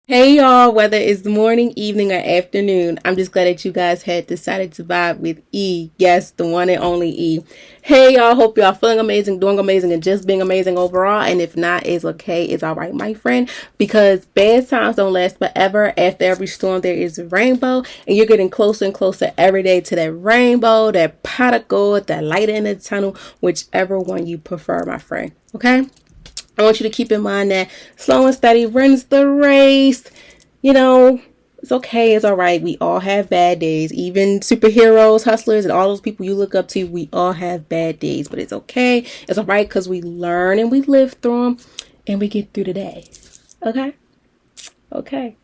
Hey y'all, whether it's morning, evening, or afternoon, I'm just glad that you guys had decided to vibe with E. Yes, the one and only E. Hey y'all, hope y'all feeling amazing, doing amazing, and just being amazing overall. And if not, it's okay, it's alright, my friend, because bad times don't last forever. After every storm, there is a rainbow, and you're getting closer and closer every day to that rainbow, that pot of gold, that light in the tunnel, whichever one you prefer, my friend. Okay? I want you to keep in mind that slow and steady wins the race. You know, it's okay. It's all right. We all have bad days. Even superheroes, hustlers, and all those people you look up to, we all have bad days. But it's okay. It's all right because we learn and we live through them and we get through the day. Okay? Okay.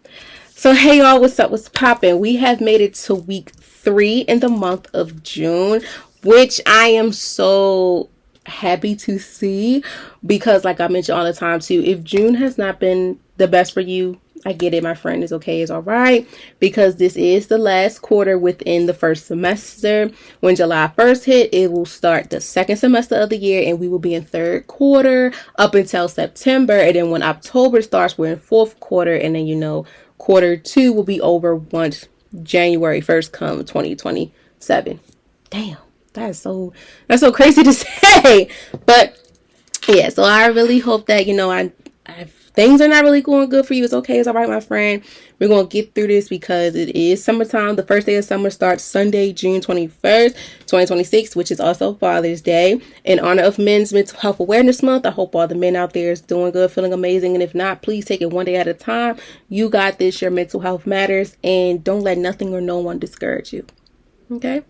So, hey, y'all, what's up? What's poppin'? We have made it to week 3 in the month of June, which I am so happy to see because, like I mentioned all the time too, if June has not been the best for you, I get it, my friend. It's okay. It's all right because this is the last quarter within the first semester. When July 1st hit, it will start the second semester of the year and we will be in third quarter up until September. And then when October starts, we're in fourth quarter. And then, quarter 2 will be over once January 1st comes 2027. Damn. That's so crazy to say. But yeah, so I really hope that, I things are not really going good for you. It's okay. It's all right, my friend. We're going to get through this because it is summertime. The first day of summer starts Sunday, June 21st, 2026, which is also Father's Day. In honor of Men's Mental Health Awareness Month, I hope all the men out there is doing good, feeling amazing. And if not, please take it one day at a time. You got this. Your mental health matters. And don't let nothing or no one discourage you. Okay?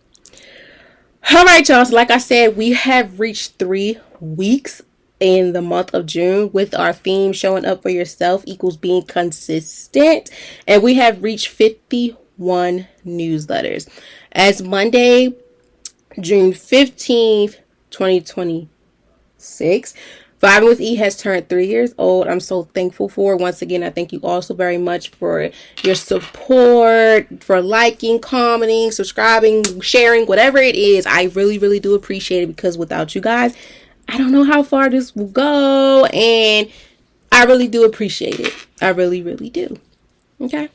All right, y'all. So like I said, we have reached 3 weeks in the month of June with our theme showing up for yourself equals being consistent. And we have reached 51 newsletters. As Monday, June 15th, 2026, Vibing with E has turned 3 years old. I'm so thankful for it. Once again, I thank you all so very much for your support, for liking, commenting, subscribing, sharing, whatever it is. I really, really do appreciate it because without you guys, I don't know how far this will go. And I really do appreciate it. I really, really do. Okay.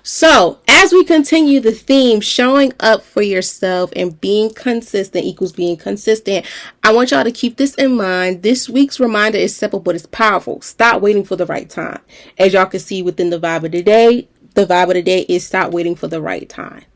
So, as we continue the theme, showing up for yourself and being consistent equals being consistent, I want y'all to keep this in mind. This week's reminder is simple, but it's powerful. Stop waiting for the right time. As y'all can see within the vibe of the day is stop waiting for the right time.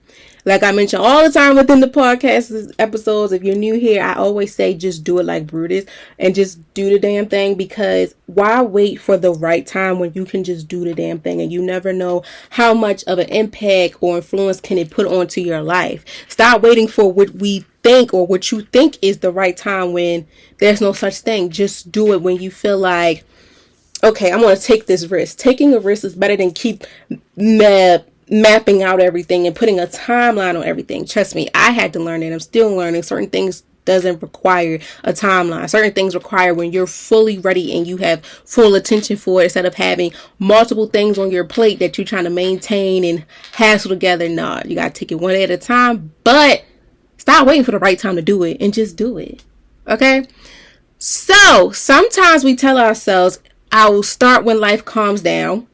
Like I mentioned all the time within the podcast episodes, if you're new here, I always say just do it like Brutus and just do the damn thing, because why wait for the right time when you can just do the damn thing, and you never know how much of an impact or influence can it put onto your life. Stop waiting for what we think or what you think is the right time when there's no such thing. Just do it when you feel like, okay, I'm going to take this risk. Taking a risk is better than keep mapping out everything and putting a timeline on everything. Trust me, I had to learn it. I'm still learning. Certain things doesn't require a timeline. Certain things require when you're fully ready and you have full attention for it, instead of having multiple things on your plate that you're trying to maintain and hassle together. Nah, you got to take it one day at a time, but stop waiting for the right time to do it and just do it. Okay? So sometimes we tell ourselves, I will start when life calms down.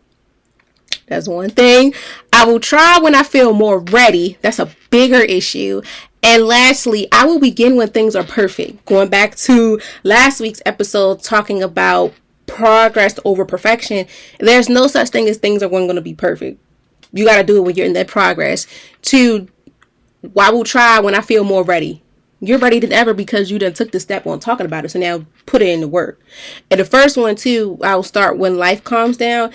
That's one thing. I will try when I feel more ready. That's a bigger issue. And lastly, I will begin when things are perfect. Going back to last week's episode talking about progress over perfection, there's no such thing as things are going to be perfect. You got to do it when you're in that progress. I will try when I feel more ready. You're ready than ever because you done took the step on talking about it. So now put it into work. And the first one too, I will start when life calms down.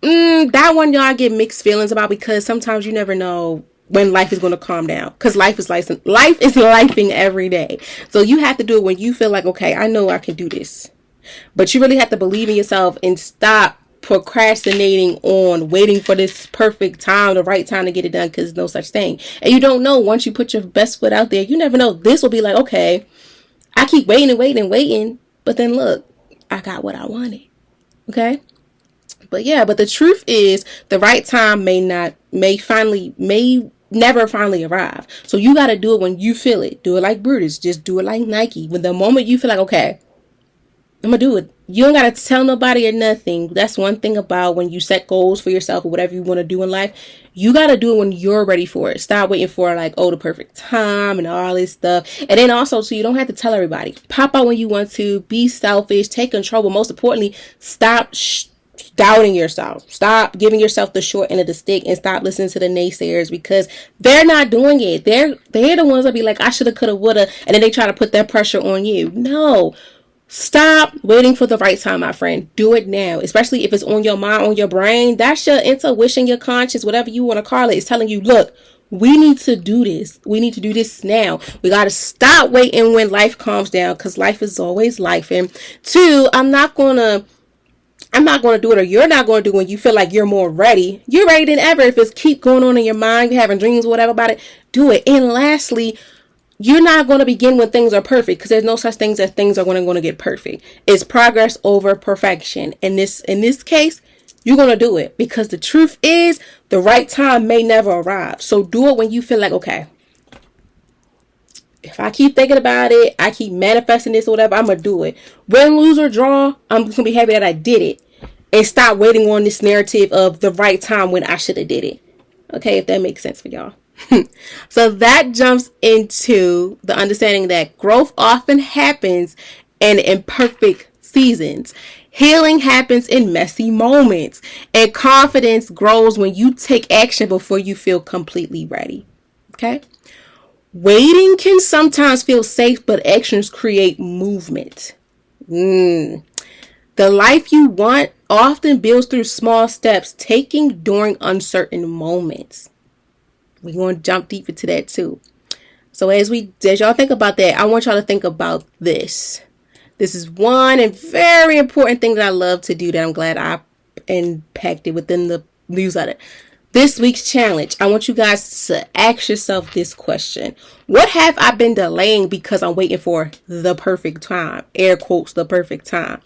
That one, y'all, get mixed feelings about, because sometimes you never know when life is going to calm down, because life is lifing every day. So you have to do it when you feel like, okay, I know I can do this. But you really have to believe in yourself and stop procrastinating on waiting for this perfect time, the right time to get it done, because there's no such thing. And you don't know, once you put your best foot out there, you never know. This will be like, okay, I keep waiting, but then look, I got what I wanted. Okay? But the truth is, the right time may never finally arrive. So you got to do it when you feel it. Do it like Brutus. Just do it like Nike. When the moment you feel like, okay, I'm gonna do it. You don't gotta tell nobody or nothing. That's one thing about when you set goals for yourself or whatever you want to do in life. You gotta do it when you're ready for it. Stop waiting for like, oh, the perfect time and all this stuff. And then also, so you don't have to tell everybody. Pop out when you want to. Be selfish. Take control. But most importantly, stop doubting yourself. Stop giving yourself the short end of the stick and stop listening to the naysayers, because they're not doing it. They're the ones that be like, I shoulda, coulda, woulda, and then they try to put that pressure on you. No. Stop waiting for the right time, my friend. Do it now. Especially if it's on your mind, on your brain. That's your intuition, your conscience, whatever you want to call it. It's telling you, look, we need to do this. We need to do this now. We got to stop waiting when life calms down, because life is always life. And two, I'm not going to do it, or you're not going to do it when you feel like you're more ready. You're ready than ever. If it's keep going on in your mind, you're having dreams, whatever about it, do it. And lastly, you're not going to begin when things are perfect, because there's no such things as things are going to get perfect. It's progress over perfection. In this case, you're going to do it, because the truth is the right time may never arrive. So do it when you feel like, okay, if I keep thinking about it, I keep manifesting this or whatever, I'm going to do it. Win, lose, or draw, I'm just going to be happy that I did it. And stop waiting on this narrative of the right time when I should have did it. Okay, if that makes sense for y'all. So that jumps into the understanding that growth often happens in imperfect seasons. Healing happens in messy moments. And confidence grows when you take action before you feel completely ready. Okay? Waiting can sometimes feel safe, but actions create movement. The life you want often builds through small steps taken during uncertain moments. We're going to jump deep into that too. So as y'all think about that, I want y'all to think about this. This is one and very important thing that I love to do that I'm glad I impacted within the newsletter. This week's challenge, I want you guys to ask yourself this question. What have I been delaying because I'm waiting for the perfect time? Air quotes, the perfect time.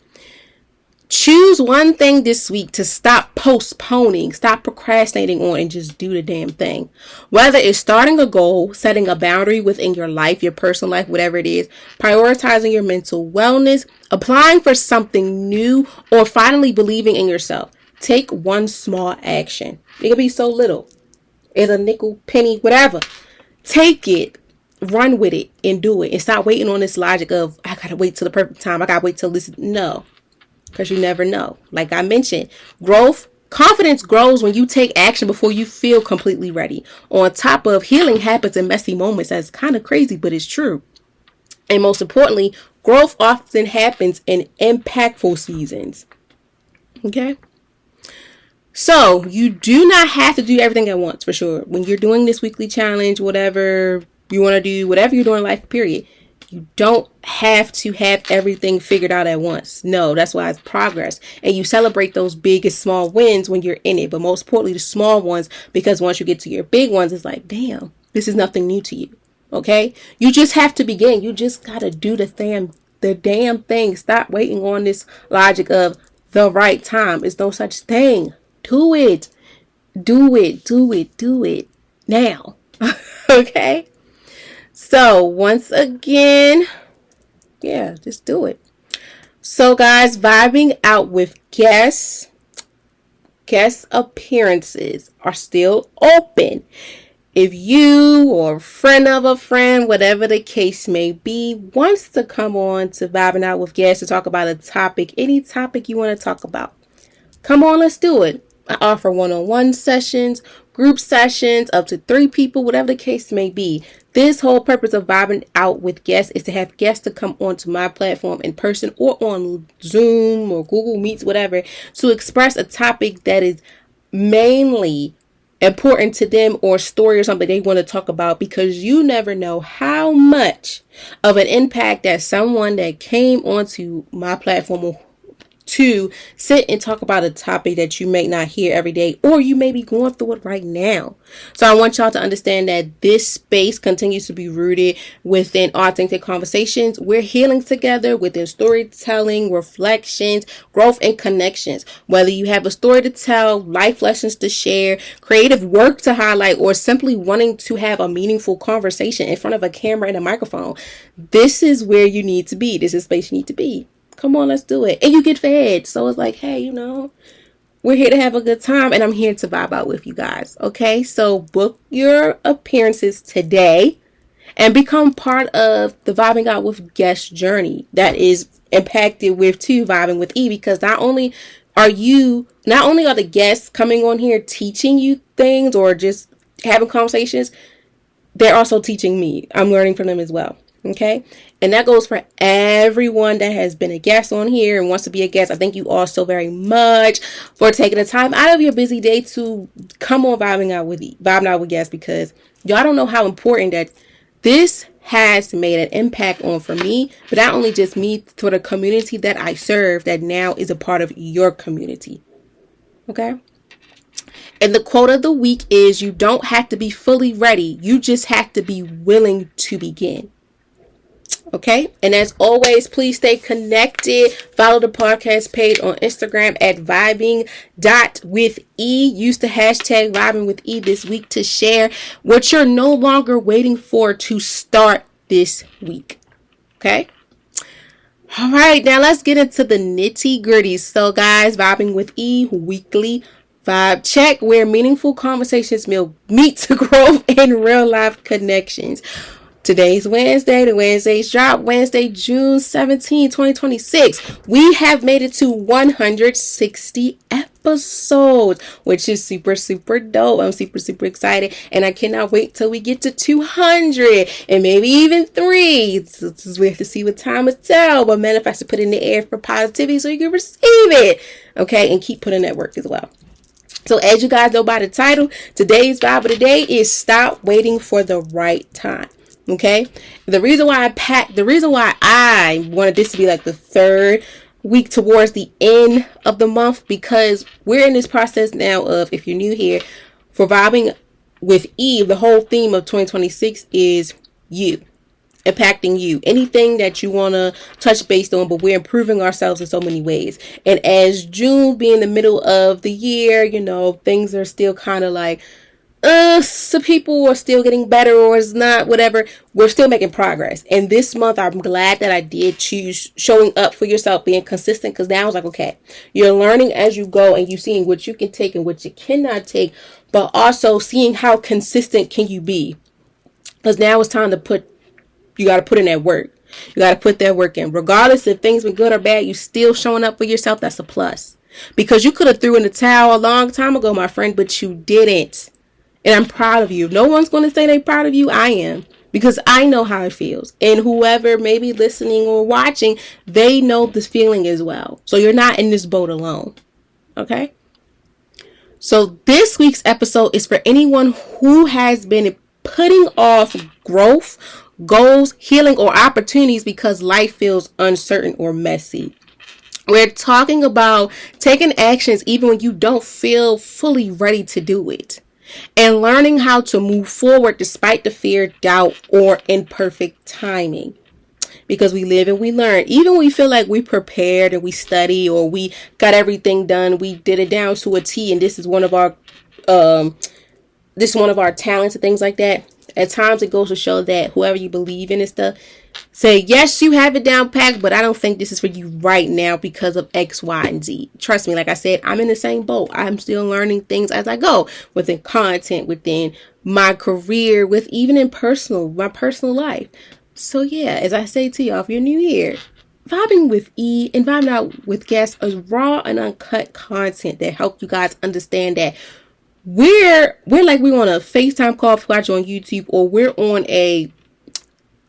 Choose one thing this week to stop postponing, stop procrastinating on, and just do the damn thing. Whether it's starting a goal, setting a boundary within your life, your personal life, whatever it is, prioritizing your mental wellness, applying for something new, or finally believing in yourself. Take one small action. It could be so little. It's a nickel, penny, whatever. Take it, run with it, and do it. And stop waiting on this logic of, I gotta wait till the perfect time. I gotta wait till this. No. Because you never know. Like I mentioned, confidence grows when you take action before you feel completely ready. On top of, healing happens in messy moments. That's kind of crazy, but it's true. And most importantly, growth often happens in impactful seasons. Okay? So you do not have to do everything at once, for sure. When you're doing this weekly challenge, whatever you want to do, whatever you're doing in life, period. You don't have to have everything figured out at once. No, that's why it's progress. And you celebrate those big and small wins when you're in it. But most importantly, the small ones, because once you get to your big ones, it's like, damn, this is nothing new to you. Okay? You just have to begin. You just got to do the damn thing. Stop waiting on this logic of the right time. It's no such thing. Do it. Do it. Do it. Do it. Now. Okay? So once again, yeah, just do it. So guys, vibing out with guest appearances are still open. If you or a friend of a friend, whatever the case may be, wants to come on to vibing out with guests to talk about a topic, any topic you want to talk about, come on, let's do it. I offer one-on-one sessions, group sessions, up to 3 people, whatever the case may be. This whole purpose of vibing out with guests is to have guests to come onto my platform in person or on Zoom or Google Meets, whatever, to express a topic that is mainly important to them, or a story or something they want to talk about, because you never know how much of an impact that someone that came onto my platform will to sit and talk about a topic that you may not hear every day, or you may be going through it right now. So I want y'all to understand that this space continues to be rooted within authentic conversations. We're healing together within storytelling, reflections, growth, and connections. Whether you have a story to tell, life lessons to share, creative work to highlight, or simply wanting to have a meaningful conversation in front of a camera and a microphone, this is where you need to be. This is the space you need to be. Come on, let's do it. And you get fed. So it's like, hey, we're here to have a good time, and I'm here to vibe out with you guys. Okay, so book your appearances today and become part of the Vibing Out with Guest journey that is impacted with Vibing with E, because not only are the guests coming on here teaching you things or just having conversations, they're also teaching me. I'm learning from them as well. Okay. And that goes for everyone that has been a guest on here and wants to be a guest. I thank you all so very much for taking the time out of your busy day to come on Vibing Out with Guests, because y'all don't know how important that this has made an impact on for me, but not only just me, for the community that I serve that now is a part of your community. Okay. And the quote of the week is, you don't have to be fully ready. You just have to be willing to begin. Okay. And as always, please stay connected. Follow the podcast page on Instagram at vibing.with E. Use the hashtag vibing with E this week to share what you're no longer waiting for to start this week. Okay. All right. Now let's get into the nitty gritty. So guys, Vibing with E weekly vibe check, where meaningful conversations meet to grow in real life connections. Today's Wednesday. The Wednesdays drop Wednesday, June 17, 2026. We have made it to 160 episodes, which is super, super dope. I'm super, super excited. And I cannot wait till we get to 200 and maybe even 3. We have to see what time will tell. But manifest to put in the air for positivity so you can receive it. Okay. And keep putting that work as well. So as you guys know by the title, today's vibe of the day is stop waiting for the right time. Okay. The reason why I wanted this to be like the third week towards the end of the month, because we're in this process now of, if you're new here, for Vibing with Eve, the whole theme of 2026 is you. Impacting you. Anything that you want to touch base on, but we're improving ourselves in so many ways. And as June being the middle of the year, things are still kind of like, some people are still getting better or it's not, whatever. We're still making progress. And this month, I'm glad that I did choose showing up for yourself, being consistent, because now it's like, okay, you're learning as you go and you're seeing what you can take and what you cannot take, but also seeing how consistent can you be. Because now it's time to you got to put in that work. You got to put that work in. Regardless if things been good or bad, you still showing up for yourself. That's a plus. Because you could have threw in the towel a long time ago, my friend, but you didn't. And I'm proud of you. No one's going to say they're proud of you. I am. Because I know how it feels. And whoever may be listening or watching, they know this feeling as well. So you're not in this boat alone. Okay? So this week's episode is for anyone who has been putting off growth, goals, healing, or opportunities because life feels uncertain or messy. We're talking about taking actions even when you don't feel fully ready to do it. And learning how to move forward despite the fear, doubt, or imperfect timing. Because we live and we learn. Even when we feel like we prepared and we study or we got everything done, we did it down to a T, and this is one of our talents and things like that. At times it goes to show that whoever you believe in and stuff, say, yes, you have it down packed, but I don't think this is for you right now because of X, Y, and Z. Trust me, like I said, I'm in the same boat. I'm still learning things as I go within content, within my career, with even in my personal life. So yeah, as I say to y'all, if you're new here, Vibing with E and Vibing Out with Guests is raw and uncut content that help you guys understand that we're like we're on a FaceTime call if you watch on YouTube, or we're on a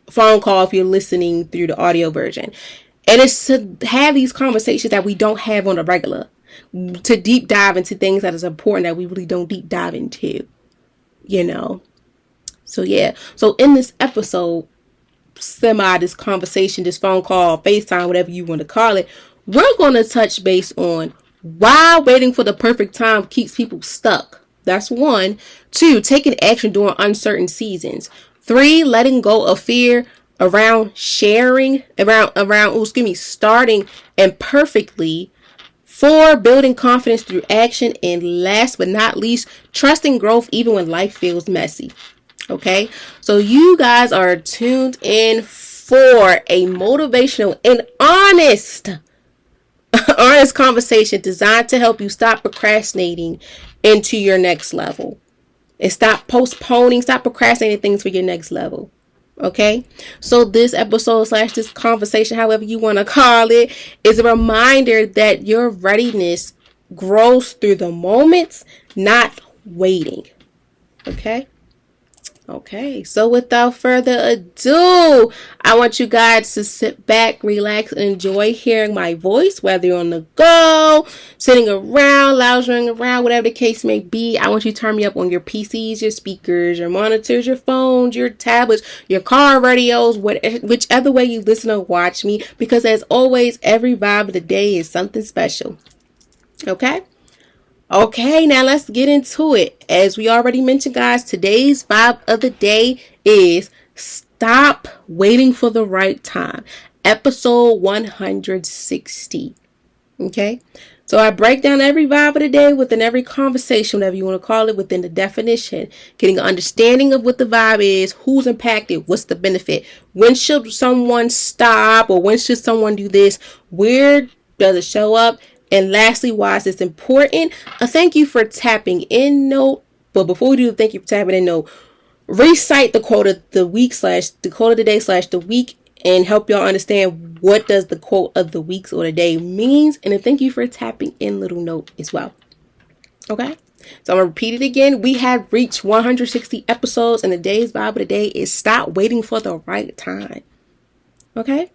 phone call if you're listening through the audio version. And it's to have these conversations that we don't have on a regular, to deep dive into things that is important that we really don't deep dive into, So yeah, so in this episode, this conversation, this phone call, FaceTime, whatever you want to call it, we're going to touch base on why waiting for the perfect time keeps people stuck. That's 1. 2, taking action during uncertain seasons. 3, letting go of fear around starting imperfectly. 4, building confidence through action. And last but not least, trusting growth even when life feels messy. Okay, so you guys are tuned in for a motivational and honest conversation designed to help you stop procrastinating into your next level. And stop postponing, stop procrastinating things for your next level. Okay? So this episode / this conversation, however you want to call it, is a reminder that your readiness grows through the moments, not waiting. Okay? Okay, so without further ado, I want you guys to sit back, relax, and enjoy hearing my voice, whether you're on the go, sitting around, lounging around, whatever the case may be. I want you to turn me up on your PCs, your speakers, your monitors, your phones, your tablets, your car radios, whichever way you listen or watch me, because as always, every vibe of the day is something special. Okay? Okay, now let's get into it. As we already mentioned, guys, today's vibe of the day is stop waiting for the right time. Episode 160. Okay, so I break down every vibe of the day within every conversation, whatever you want to call it, within the definition, getting an understanding of what the vibe is, who's impacted, what's the benefit, when should someone stop, or when should someone do this, where does it show up? And lastly, why is this important? A thank you for tapping in note. But before we do the thank you for tapping in note, recite the quote of the week / the quote of the day / the week, and help y'all understand what does the quote of the week or the day means. And a thank you for tapping in little note as well. Okay? So I'm going to repeat it again. We have reached 160 episodes, and the day's vibe of the day is stop waiting for the right time. Okay?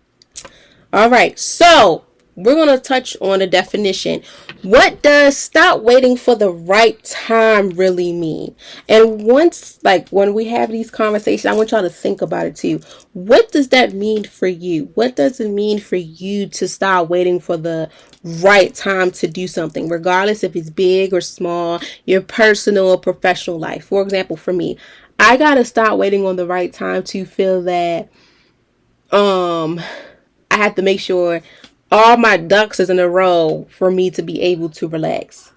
All right. So we're going to touch on the definition. What does stop waiting for the right time really mean? And once, when we have these conversations, I want y'all to think about it too. What does that mean for you? What does it mean for you to stop waiting for the right time to do something, regardless if it's big or small, your personal or professional life? For example, for me, I got to stop waiting on the right time to feel that I have to make sure all my ducks is in a row for me to be able to relax.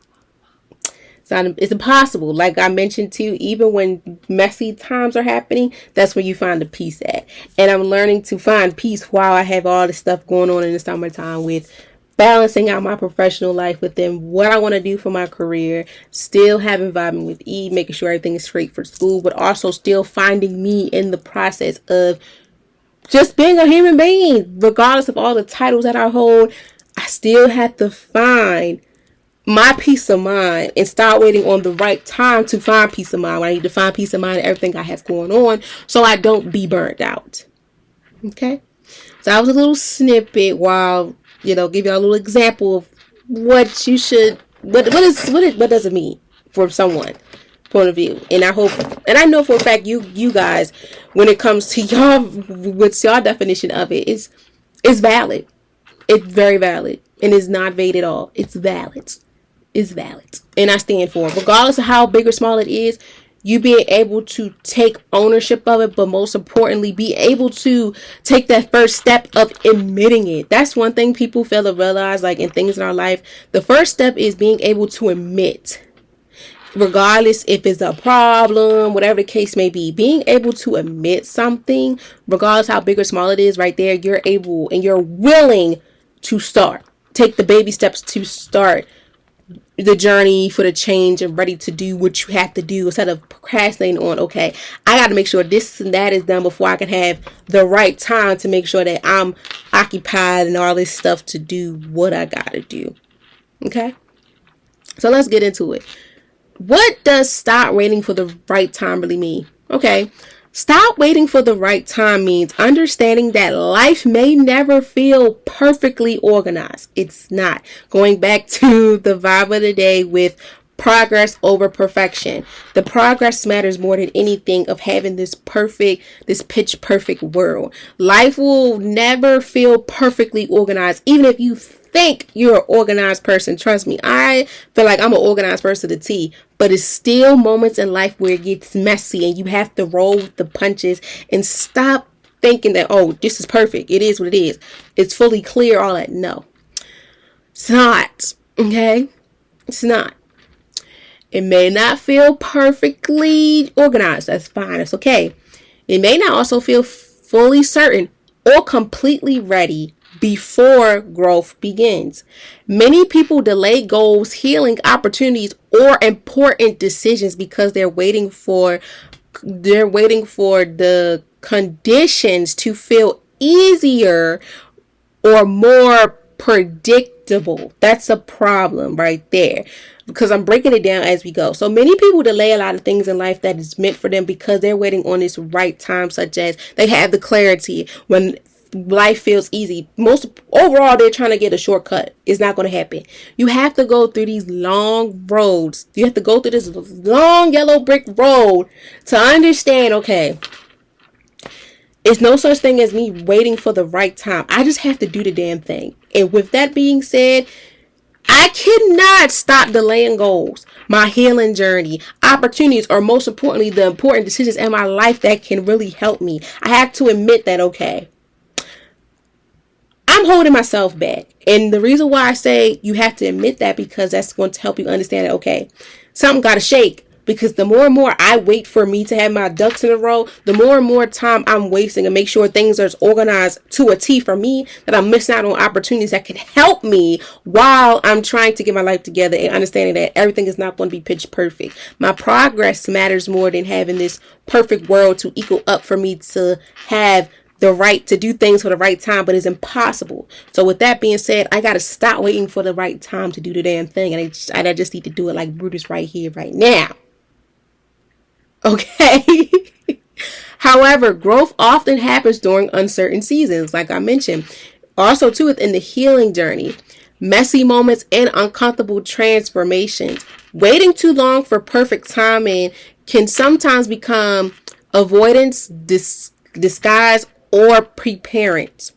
It's impossible. Like I mentioned too, even when messy times are happening, that's where you find the peace at. And I'm learning to find peace while I have all this stuff going on in the summertime, with balancing out my professional life within what I want to do for my career, still having vibing with E, making sure everything is straight for school, but also still finding me in the process of just being a human being. Regardless of all the titles that I hold, I still have to find my peace of mind and start waiting on the right time to find peace of mind. I need to find peace of mind in everything I have going on so I don't be burnt out. Okay? So that was a little snippet while, give y'all a little example of what you should, what does it mean for someone point of view. And I know for a fact you guys, when it comes to y'all, what's your definition of it, is valid. It's very valid, and it's not vague at all. It's valid. It's valid, and I stand for it, regardless of how big or small it is. You being able to take ownership of it, but most importantly, be able to take that first step of admitting it. That's one thing people fail to realize, in things in our life. The first step is being able to admit, regardless if it's a problem, whatever the case may be, being able to admit something, regardless how big or small it is, right there, you're able and you're willing to start. Take the baby steps to start the journey for the change and ready to do what you have to do instead of procrastinating on, okay, I got to make sure this and that is done before I can have the right time to make sure that I'm occupied and all this stuff to do what I got to do. Okay? So let's get into it. What does stop waiting for the right time really mean? Okay, stop waiting for the right time means understanding that life may never feel perfectly organized. It's not. Going back to the vibe of the day with progress over perfection. The progress matters more than anything of having this pitch perfect world. Life will never feel perfectly organized, even if you think you're an organized person. Trust me, I feel like I'm an organized person to T, but it's still moments in life where it gets messy and you have to roll with the punches and stop thinking that, oh, this is perfect. It is what it is. It's fully clear, all that. No, it's not. Okay? It's not. It may not feel perfectly organized. That's fine. It's okay. It may not also feel fully certain. or completely ready before growth begins. Many people delay goals, healing opportunities, or important decisions because they're waiting for the conditions to feel easier or more predictable. That's a problem right there, because I'm breaking it down as we go. So many people delay a lot of things in life that is meant for them because they're waiting on this right time, such as they have the clarity when life feels easy. Most overall, they're trying to get a shortcut. It's not going to happen. You have to go through these long roads. You have to go through this long yellow brick road to understand, okay, it's no such thing as me waiting for the right time. I just have to do the damn thing. And with that being said, I cannot stop delaying goals, my healing journey, opportunities, or most importantly, the important decisions in my life that can really help me. I have to admit that, okay, I'm holding myself back. And the reason why I say you have to admit that, because that's going to help you understand that, okay, something got to shake. Because the more and more I wait for me to have my ducks in a row, the more and more time I'm wasting and make sure things are organized to a T for me, that I'm missing out on opportunities that can help me while I'm trying to get my life together and understanding that everything is not going to be pitch perfect. My progress matters more than having this perfect world to equal up for me to have the right to do things for the right time, but it's impossible. So with that being said, I got to stop waiting for the right time to do the damn thing. And I just need to do it like Brutus right here, right now. Okay. However, growth often happens during uncertain seasons, like I mentioned. Also, too, within the healing journey, messy moments and uncomfortable transformations. Waiting too long for perfect timing can sometimes become avoidance, disguise, or preparedness.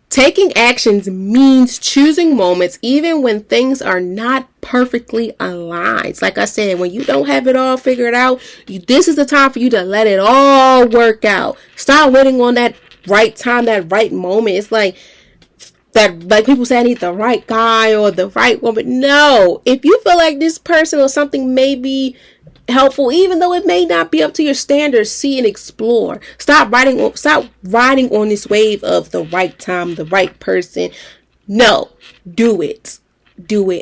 Taking actions means choosing moments even when things are not perfectly aligned. Like I said, when you don't have it all figured out, this is the time for you to let it all work out. Stop waiting on that right time, that right moment. It's like people say, I need the right guy or the right woman. No, if you feel like this person or something may be helpful, even though it may not be up to your standards, see and explore. Stop riding on this wave of the right time, the right person. No, do it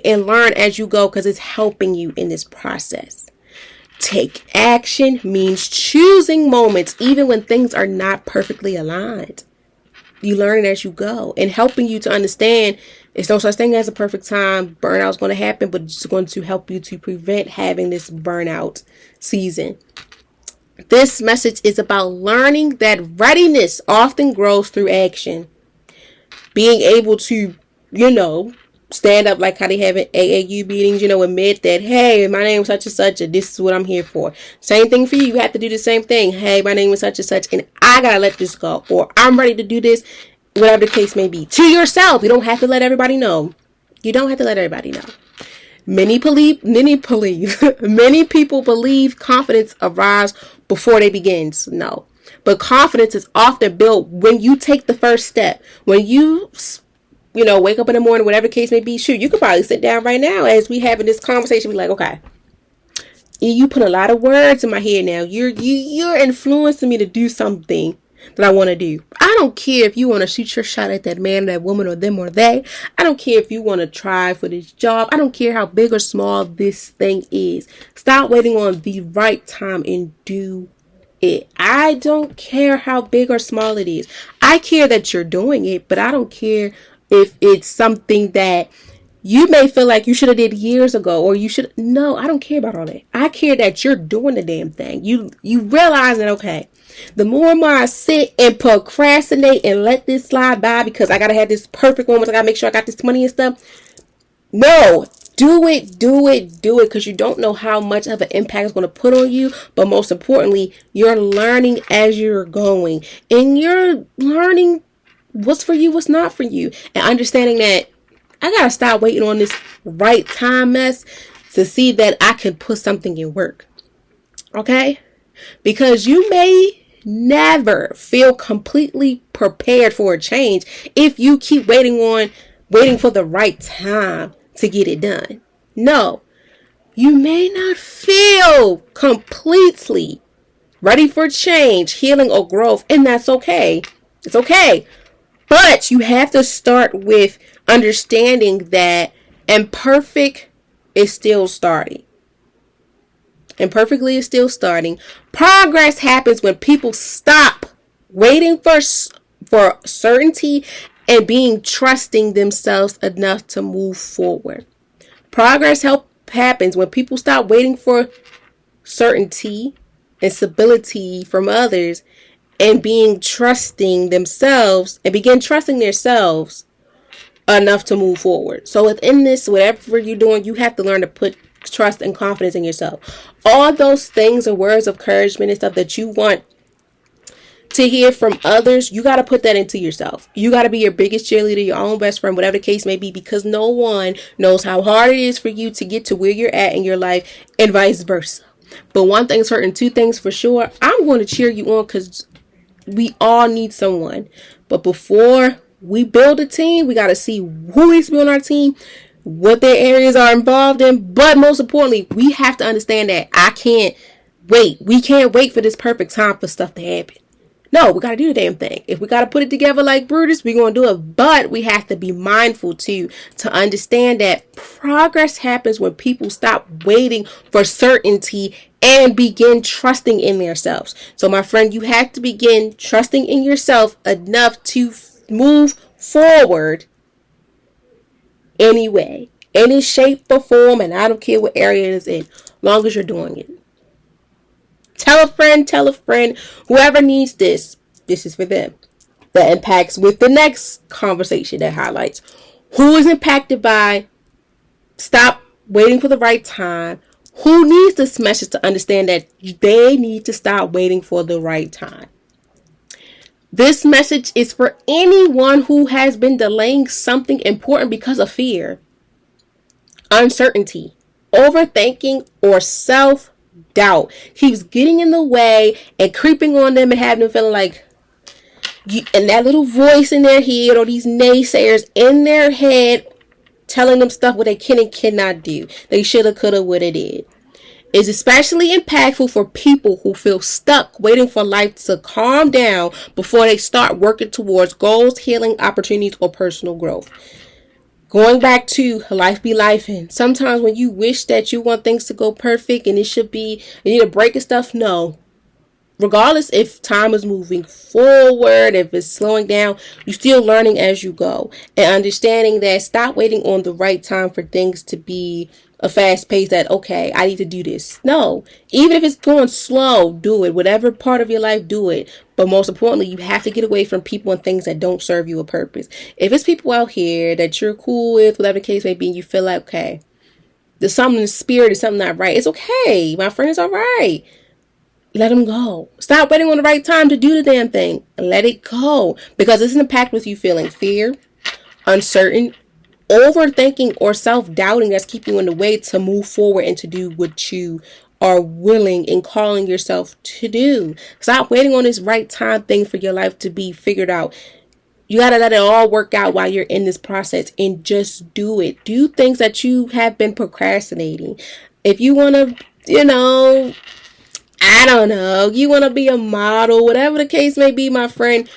and learn as you go, because it's helping you in this process. Take action means choosing moments even when things are not perfectly aligned. You learn it as you go, and helping you to understand it's no such thing as a perfect time. Burnout is going to happen, but it's going to help you to prevent having this burnout season. This message is about learning that readiness often grows through action. Being able to, stand up like how they have in AAU meetings, admit that, hey, my name is such and such, and this is what I'm here for. Same thing for you. You have to do the same thing. Hey, my name is such and such, and I gotta let this go, or I'm ready to do this, whatever the case may be. To yourself. You don't have to let everybody know. Many people believe confidence arrives before they begin. No. But confidence is often built when you take the first step. When you wake up in the morning, whatever the case may be, shoot, you could probably sit down right now as we having this conversation, be like, okay, you put a lot of words in my head now. You're influencing me to do something that I want to do. I don't care if you want to shoot your shot at that man, that woman, or them or they. I don't care if you want to try for this job. I don't care how big or small this thing is. Stop waiting on the right time and do it. I don't care how big or small it is. I care that you're doing it, but I don't care if it's something that you may feel like you should have did years ago, or you should. No, I don't care about all that. I care that you're doing the damn thing. You realize that, okay, the more and more I sit and procrastinate and let this slide by because I gotta have this perfect moment, I gotta make sure I got this money and stuff. No, do it, because you don't know how much of an impact it's going to put on you. But most importantly, you're learning as you're going, and you're learning what's for you, what's not for you, and understanding that I gotta stop waiting on this right time mess to see that I can put something in work. Okay? Because you may never feel completely prepared for a change if you keep waiting for the right time to get it done. No, you may not feel completely ready for change, healing, or growth, and that's okay. It's okay. But you have to start with understanding that imperfect is still starting. Imperfectly is still starting. Progress happens when people stop waiting for certainty and being trusting themselves enough to move forward. Progress happens when people stop waiting for certainty and stability from others and being trusting themselves and begin trusting themselves enough to move forward. So within this, whatever you're doing, you have to learn to put trust and confidence in yourself. All those things are words of encouragement and stuff that you want to hear from others. You got to put that into yourself. You got to be your biggest cheerleader, your own best friend, whatever the case may be, because no one knows how hard it is for you to get to where you're at in your life and vice versa. But one thing's certain, two things for sure. I'm going to cheer you on because we all need someone. But before we build a team, we got to see who needs to be on our team, what their areas are involved in. But most importantly, we have to understand that I can't wait. We can't wait for this perfect time for stuff to happen. No, we got to do the damn thing. If we got to put it together like Brutus, we're going to do it. But we have to be mindful too, to understand that progress happens when people stop waiting for certainty and begin trusting in themselves. So my friend, you have to begin trusting in yourself enough to move forward anyway, any shape or form, and I don't care what area it is in, long as you're doing it. Tell a friend, whoever needs this is for them. That impacts with the next conversation that highlights who is impacted by stop waiting for the right time. Who needs this message to understand that they need to stop waiting for the right time? This message is for anyone who has been delaying something important because of fear, uncertainty, overthinking, or self-doubt. Keeps getting in the way and creeping on them and having them feeling like, and that little voice in their head or these naysayers in their head telling them stuff what they can and cannot do. They shoulda, coulda, woulda, did. Is especially impactful for people who feel stuck waiting for life to calm down before they start working towards goals, healing, opportunities, or personal growth. Going back to life be life, and sometimes when you wish that you want things to go perfect and it should be, you need a break and stuff, no. Regardless if time is moving forward, if it's slowing down, you're still learning as you go. And understanding that stop waiting on the right time for things to be a fast pace that, okay, I need to do this. No, even if it's going slow, do it. Whatever part of your life, do it. But most importantly, you have to get away from people and things that don't serve you a purpose. If it's people out here that you're cool with, whatever the case may be, and you feel like, okay, there's something in the spirit, is something not right. It's okay. My friend, it's all right. Let them go. Stop waiting on the right time to do the damn thing. Let it go. Because it's an impact with you feeling fear, uncertain, overthinking, or self-doubting that's keeping you in the way to move forward and to do what you are willing and calling yourself to do. Stop waiting on this right time thing for your life to be figured out. You got to let it all work out while you're in this process and just do it. Do things that you have been procrastinating. If you want to, I don't know, you want to be a model, whatever the case may be, my friend,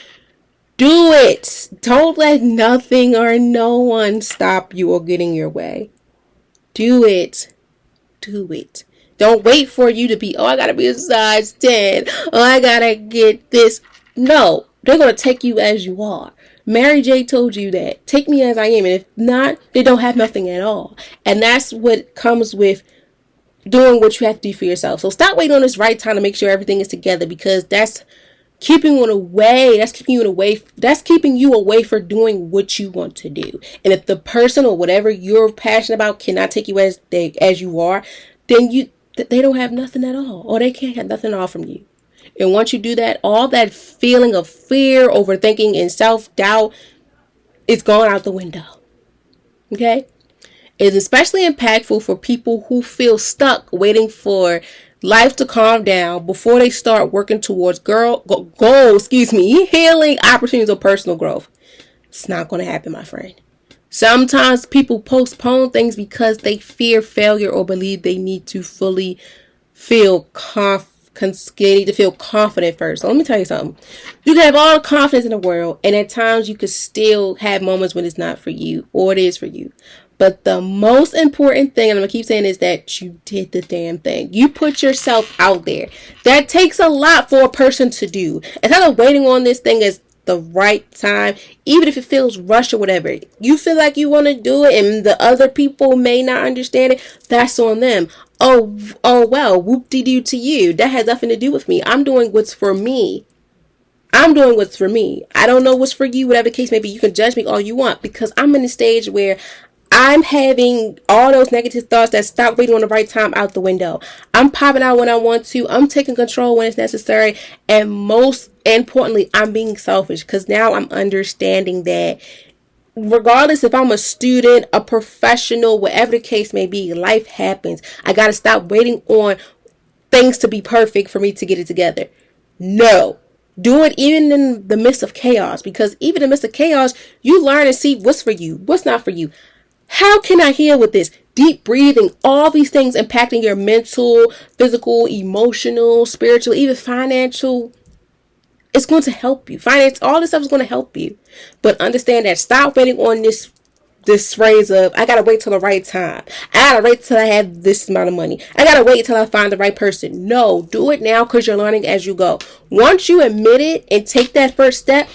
do it. Don't let nothing or no one stop you or get in your way. Do it. Do it. Don't wait for you to be, I got to be a size 10. I got to get this. No, they're going to take you as you are. Mary J told you that. Take me as I am. And if not, they don't have nothing at all. And that's what comes with doing what you have to do for yourself. So stop waiting on this right time to make sure everything is together, because that's keeping you away. That's keeping you away for doing what you want to do. And if the person or whatever you're passionate about cannot take you as you are, then they don't have nothing at all, or they can't have nothing at all from you. And once you do that, all that feeling of fear, overthinking, and self-doubt is gone out the window. Okay? It's especially impactful for people who feel stuck waiting for life to calm down before they start working towards goals, healing, opportunities, or personal growth. It's not going to happen, my friend. Sometimes people postpone things because they fear failure or believe they need to fully feel You need to feel confident first. So let me tell you something. You can have all the confidence in the world, and at times you could still have moments when it's not for you, or it is for you. But the most important thing, and I'm going to keep saying, is that you did the damn thing. You put yourself out there. That takes a lot for a person to do. Instead of waiting on this thing as the right time, even if it feels rushed or whatever, you feel like you want to do it and the other people may not understand it, that's on them. Oh well, whoop-de-doo to you. That has nothing to do with me. I'm doing what's for me. I'm doing what's for me. I don't know what's for you, whatever the case may be. You can judge me all you want, because I'm in a stage where I'm having all those negative thoughts that stop waiting on the right time out the window. I'm popping out when I want to. I'm taking control when it's necessary. And most importantly, I'm being selfish, because now I'm understanding that regardless if I'm a student, a professional, whatever the case may be, life happens. I got to stop waiting on things to be perfect for me to get it together. No. Do it even in the midst of chaos, because even in the midst of chaos, you learn and see what's for you, what's not for you. How can I heal with this? Deep breathing, all these things impacting your mental, physical, emotional, spiritual, even financial. It's going to help you. Finance, all this stuff is going to help you. But understand that stop waiting on this phrase of, I got to wait till the right time. I got to wait till I have this amount of money. I got to wait till I find the right person. No, do it now, because you're learning as you go. Once you admit it and take that first step,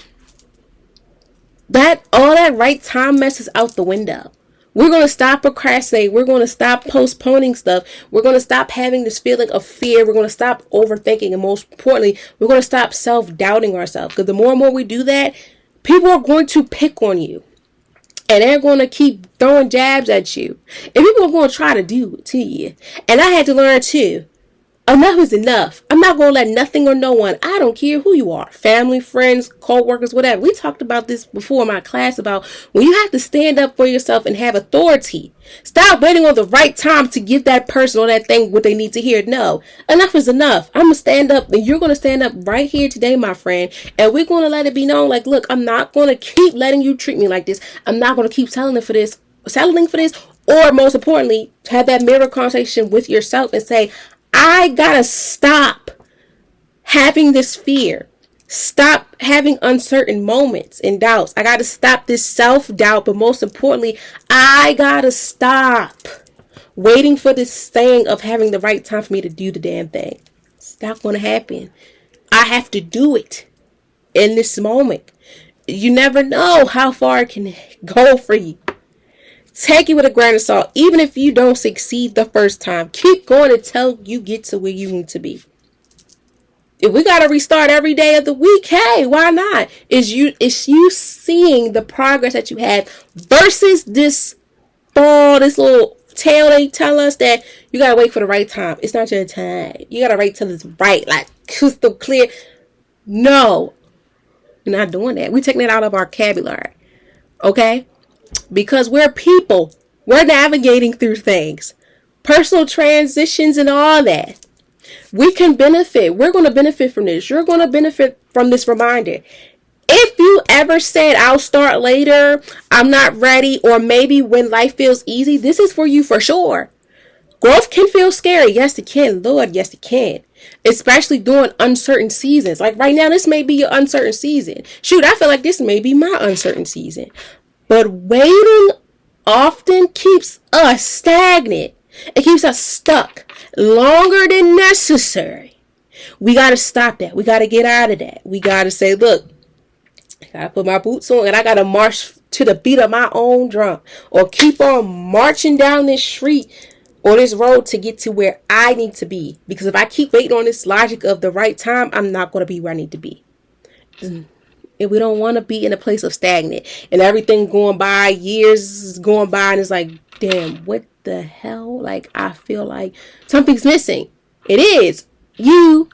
all that right time mess is out the window. We're going to stop procrastinating. We're going to stop postponing stuff. We're going to stop having this feeling of fear. We're going to stop overthinking. And most importantly, we're going to stop self-doubting ourselves. Because the more and more we do that, people are going to pick on you. And they're going to keep throwing jabs at you. And people are going to try to do it to you. And I had to learn too. Enough is enough. I'm not going to let nothing or no one, I don't care who you are, family, friends, co-workers, whatever. We talked about this before in my class about when you have to stand up for yourself and have authority. Stop waiting on the right time to give that person or that thing what they need to hear. No, enough is enough. I'm going to stand up, and you're going to stand up right here today, my friend. And we're going to let it be known, like, look, I'm not going to keep letting you treat me like this. I'm not going to keep settling for this. Or most importantly, have that mirror conversation with yourself and say, I gotta stop having this fear. Stop having uncertain moments and doubts. I gotta stop this self-doubt. But most importantly, I gotta stop waiting for this thing of having the right time for me to do the damn thing. It's not gonna happen. I have to do it in this moment. You never know how far it can go for you. Take it with a grain of salt. Even if you don't succeed the first time, keep going until you get to where you need to be. If we got to restart every day of the week, hey, why not? It's you seeing the progress that you have versus this little tale they tell us that you got to wait for the right time. It's not your time. You got to wait till it's right, like crystal clear. No, we're not doing that. We're taking it out of our vocabulary. Okay? Because we're people. We're navigating through things. Personal transitions and all that. We can benefit. We're going to benefit from this. You're going to benefit from this reminder. If you ever said, I'll start later, I'm not ready, or maybe when life feels easy, this is for you for sure. Growth can feel scary. Yes, it can. Lord, yes, it can. Especially during uncertain seasons. Like right now, this may be your uncertain season. Shoot, I feel like this may be my uncertain season. But waiting often keeps us stagnant. It keeps us stuck longer than necessary. We got to stop that. We got to get out of that. We got to say, look, I got to put my boots on and I got to march to the beat of my own drum, or keep on marching down this street or this road to get to where I need to be. Because if I keep waiting on this logic of the right time, I'm not going to be where I need to be. And we don't want to be in a place of stagnant and everything going by, years going by, and it's like, damn, what the hell? Like, I feel like something's missing. It is. You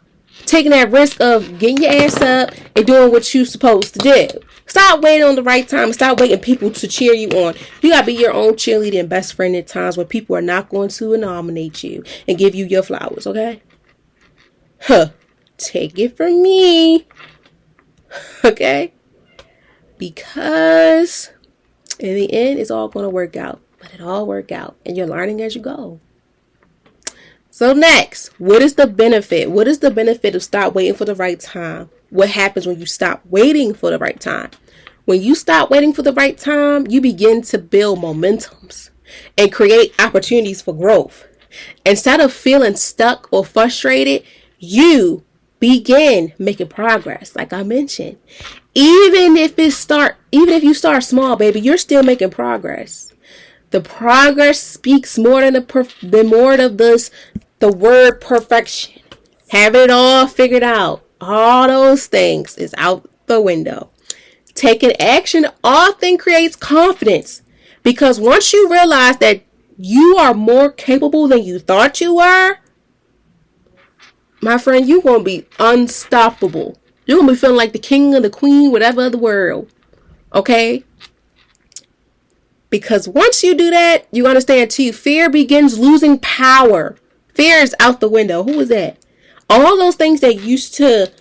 taking that risk of getting your ass up and doing what you're supposed to do. Stop waiting on the right time. Stop waiting people to cheer you on. You got to be your own cheerleader and best friend at times when people are not going to nominate you and give you your flowers, okay? Take it from me. Okay? Because in the end, it's all going to work out. But it all work out. And you're learning as you go. So next, what is the benefit? What is the benefit of stop waiting for the right time? What happens when you stop waiting for the right time? When you stop waiting for the right time, you begin to build momentums and create opportunities for growth. Instead of feeling stuck or frustrated, you begin making progress, like I mentioned. Even if you start small, baby, you're still making progress. The progress speaks more than the word perfection. Have it all figured out. All those things is out the window. Taking action often creates confidence, because once you realize that you are more capable than you thought you were, my friend, you're going to be unstoppable. You're going to be feeling like the king or the queen, whatever of the world. Okay? Because once you do that, you understand too, fear begins losing power. Fear is out the window. Who is that? All those things that used to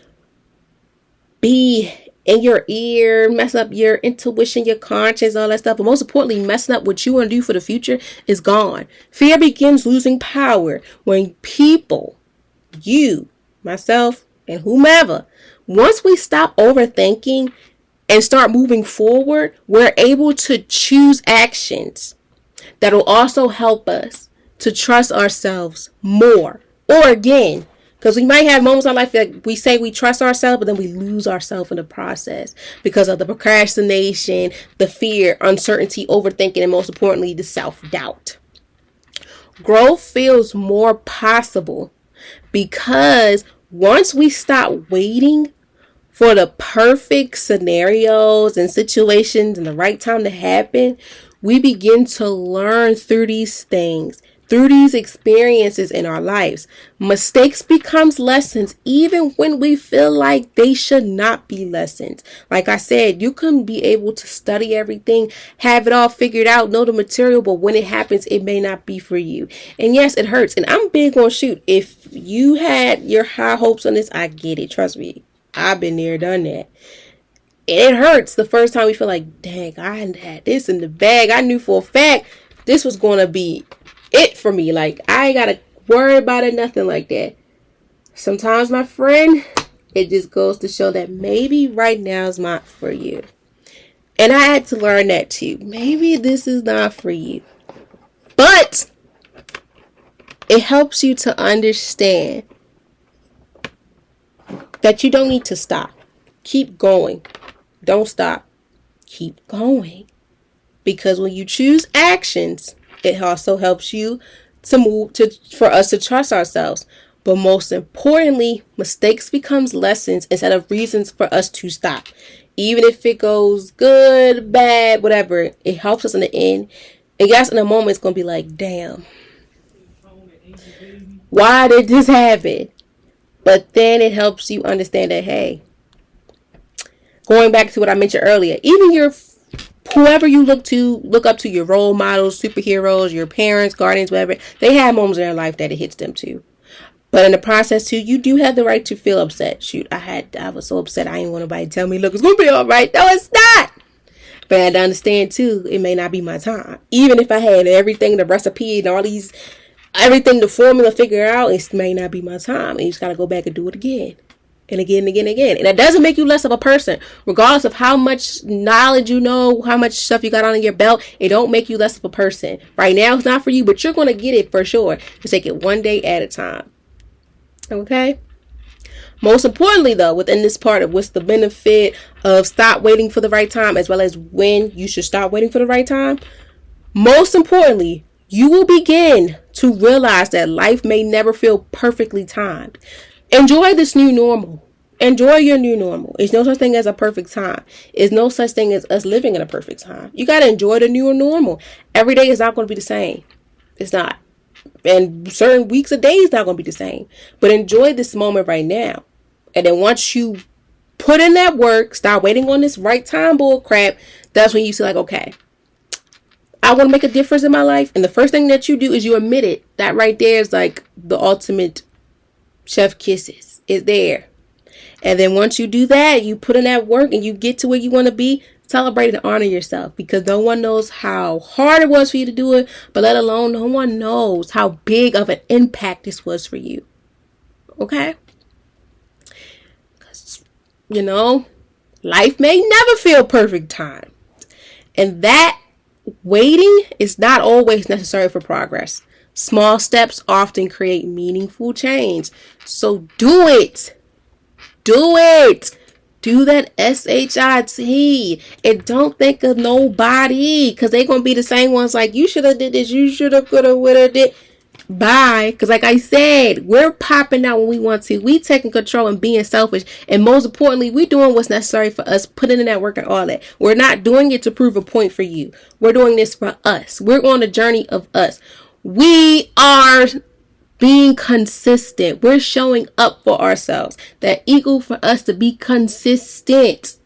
be in your ear, mess up your intuition, your conscience, all that stuff, but most importantly, messing up what you want to do for the future is gone. Fear begins losing power when people, you, myself, and whomever, once we stop overthinking and start moving forward, we're able to choose actions that will also help us to trust ourselves more. Or again, because we might have moments in our life that we say we trust ourselves, but then we lose ourselves in the process because of the procrastination, the fear, uncertainty, overthinking, and most importantly, the self-doubt. Growth feels more possible because once we stop waiting for the perfect scenarios and situations and the right time to happen, we begin to learn through these things, through these experiences in our lives. Mistakes becomes lessons even when we feel like they should not be lessons. Like I said, you can be able to study everything, have it all figured out, know the material, but when it happens, it may not be for you. And yes, it hurts. And I'm big on shoot. If you had your high hopes on this, I get it. Trust me. I've been there, done that. It hurts the first time we feel like, dang, I had this in the bag. I knew for a fact this was going to be it for me. Like, I ain't got to worry about it, nothing like that. Sometimes, my friend, it just goes to show that maybe right now is not for you. And I had to learn that too. Maybe this is not for you. But it helps you to understand that you don't need to stop. Keep going. Don't stop. Keep going. Because when you choose actions, it also helps you for us to trust ourselves. But most importantly, mistakes becomes lessons instead of reasons for us to stop. Even if it goes good, bad, whatever, it helps us in the end. And yes, in a moment, it's going to be like, damn, why did this happen? But then it helps you understand that, hey, going back to what I mentioned earlier, even whoever you look up to, your role models, superheroes, your parents, guardians, whatever, they have moments in their life that it hits them too. But in the process too, you do have the right to feel upset. Shoot, I was so upset I didn't want nobody to tell me, look, it's gonna be all right. No, it's not. But I had to understand too, it may not be my time. Even if I had everything, the recipe and all these, everything, the formula figured out, it may not be my time. And you just gotta go back and do it again. And again, and again, and again. And it doesn't make you less of a person. Regardless of how much knowledge you know, how much stuff you got on your belt, it don't make you less of a person. Right now, it's not for you, but you're going to get it for sure. Just take it one day at a time. Okay? Most importantly, though, within this part of what's the benefit of stop waiting for the right time, as well as when you should stop waiting for the right time, most importantly, you will begin to realize that life may never feel perfectly timed. Enjoy this new normal. Enjoy your new normal. There's no such thing as a perfect time. There's no such thing as us living in a perfect time. You got to enjoy the new normal. Every day is not going to be the same. It's not. And certain weeks or days not going to be the same. But enjoy this moment right now. And then once you put in that work, start waiting on this right time bull crap, that's when you say like, okay, I want to make a difference in my life. And the first thing that you do is you admit it. That right there is like the ultimate chef kisses. It's there. And then once you do that, you put in that work and you get to where you want to be, it's Celebrate and honor yourself, because no one knows how hard it was for you to do it, but let alone no one knows how big of an impact this was for you. Okay? You know, life may never feel perfect time. And that waiting is not always necessary for progress. Small steps often create meaningful change. So do it. Do it. Do that SHIT. And don't think of nobody, because they're going to be the same ones like, you should have did this, you should have, could have, would have, did. Bye. Because like I said, we're popping out when we want to. We taking control and being selfish. And most importantly, we doing what's necessary for us, putting in that work and all that. We're not doing it to prove a point for you. We're doing this for us. We're on the journey of us. We are being consistent. We're showing up for ourselves. That equal for us to be consistent.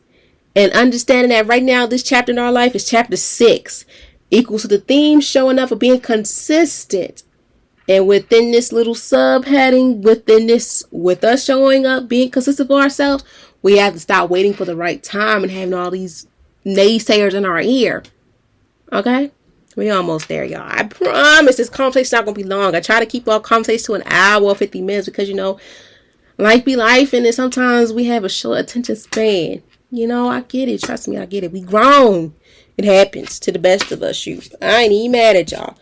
And understanding that right now, this chapter in our life is chapter 6. Equals to the theme, showing up for being consistent. And within this little subheading, within this, with us showing up, being consistent for ourselves, we have to stop waiting for the right time and having all these naysayers in our ear. Okay? We almost there, y'all. I promise this conversation's not going to be long. I try to keep our conversations to an hour or 50 minutes because, you know, life be life, and then sometimes we have a short attention span. You know, I get it. Trust me, I get it. We grown. It happens to the best of us. Shoot, I ain't even mad at y'all.